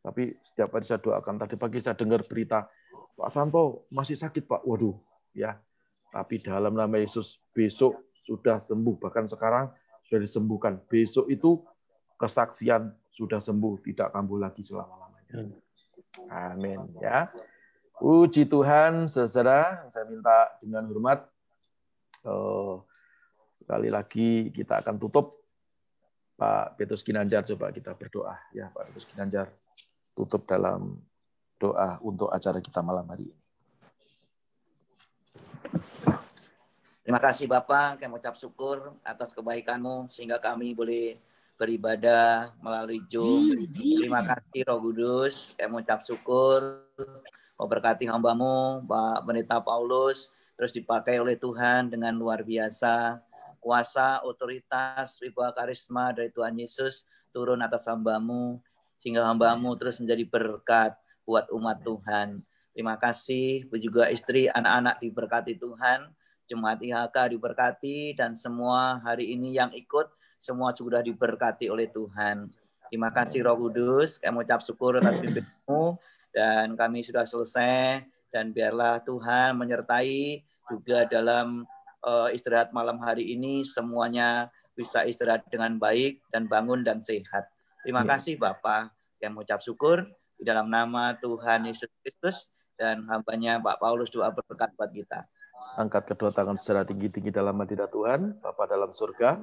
Tapi setiap hari saya doakan. Tadi pagi saya dengar berita Pak Santo masih sakit Pak. Waduh, ya. Tapi dalam nama Yesus besok sudah sembuh, bahkan sekarang sudah disembuhkan. Besok itu kesaksian sudah sembuh, tidak kambuh lagi selama-lamanya. Amin ya. Puji Tuhan, saudara. Saya minta dengan hormat sekali lagi kita akan tutup. Pak Petrus Ginanjar, coba kita berdoa ya, Pak Petrus Ginanjar, tutup dalam doa untuk acara kita malam hari ini. Terima kasih Bapak, kami ucap syukur atas kebaikan-Mu sehingga kami boleh beribadah melalui Zoom. Terima kasih Roh Kudus, kami ucap syukur memberkati hamba-Mu, Pak Pendeta Paulus, terus dipakai oleh Tuhan dengan luar biasa. Kuasa, otoritas, wibawa karisma dari Tuhan Yesus turun atas hamba-Mu, sehingga hamba-Mu terus menjadi berkat buat umat Tuhan. Terima kasih, juga istri, anak-anak diberkati Tuhan. Jemaat IHK diberkati, dan semua hari ini yang ikut, semua sudah diberkati oleh Tuhan. Terima kasih Roh Kudus, kami ucap syukur atas pimpin-Mu, dan kami sudah selesai, dan biarlah Tuhan menyertai juga dalam istirahat malam hari ini, semuanya bisa istirahat dengan baik, dan bangun dan sehat. Terima kasih Bapak, kami ucap syukur, di dalam nama Tuhan Yesus Kristus, dan hambanya Pak Paulus doa berkat buat kita. Angkat kedua tangan secara tinggi-tinggi dalam hadirat Tuhan, Bapa dalam surga,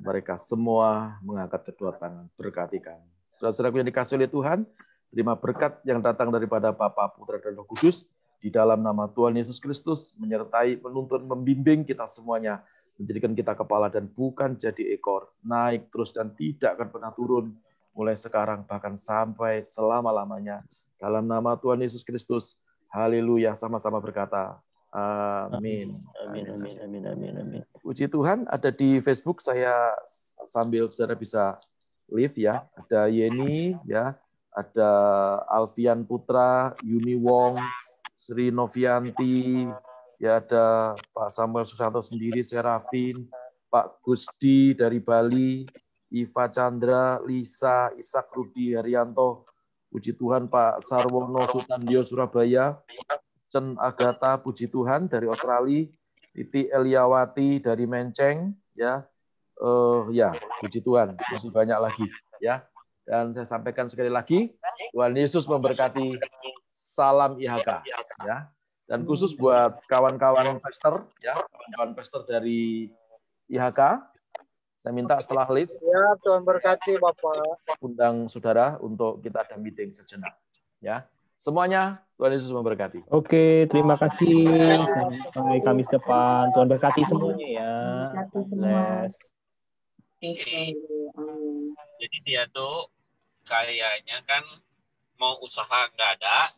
mereka semua mengangkat kedua tangan, berkati kami. Saudara-saudaraku yang dikasihi oleh Tuhan, terima berkat yang datang daripada Bapa, Putra, dan Roh Kudus, di dalam nama Tuhan Yesus Kristus, menyertai, menuntun, membimbing kita semuanya, menjadikan kita kepala dan bukan jadi ekor, naik terus dan tidak akan pernah turun, mulai sekarang bahkan sampai selama-lamanya. Dalam nama Tuhan Yesus Kristus, haleluya, sama-sama berkata, amin. Amin, amin, amin, amin, amin. Puji Tuhan, ada di Facebook, saya sambil saudara bisa live ya. Ada Yeni ya, ada Alfian Putra, Yuni Wong, Sri Novianti, ya ada Pak Samuel Susanto sendiri, Serafin, Pak Gusdi dari Bali, Iva Chandra, Lisa, Isak Rudi Haryanto, puji Tuhan Pak Sarwono Sutandio Surabaya, Cen Agatha, puji Tuhan dari Australia, Titi Eliawati dari Menceng, ya, ya, puji Tuhan, masih banyak lagi, ya. Dan saya sampaikan sekali lagi, Tuhan Yesus memberkati. Salam IHK, ya. Dan khusus buat kawan-kawan pastor, ya, kawan-kawan pastor dari IHK, saya minta setelah live, ya, Tuhan berkati Bapak. Undang saudara untuk kita ada meeting sejenak, ya. Semuanya Tuhan Yesus memberkati. Oke, terima kasih. Sampai Kamis depan. Tuhan berkati semuanya ya. Bless. Jadi dia tuh kayaknya kan mau usaha nggak ada,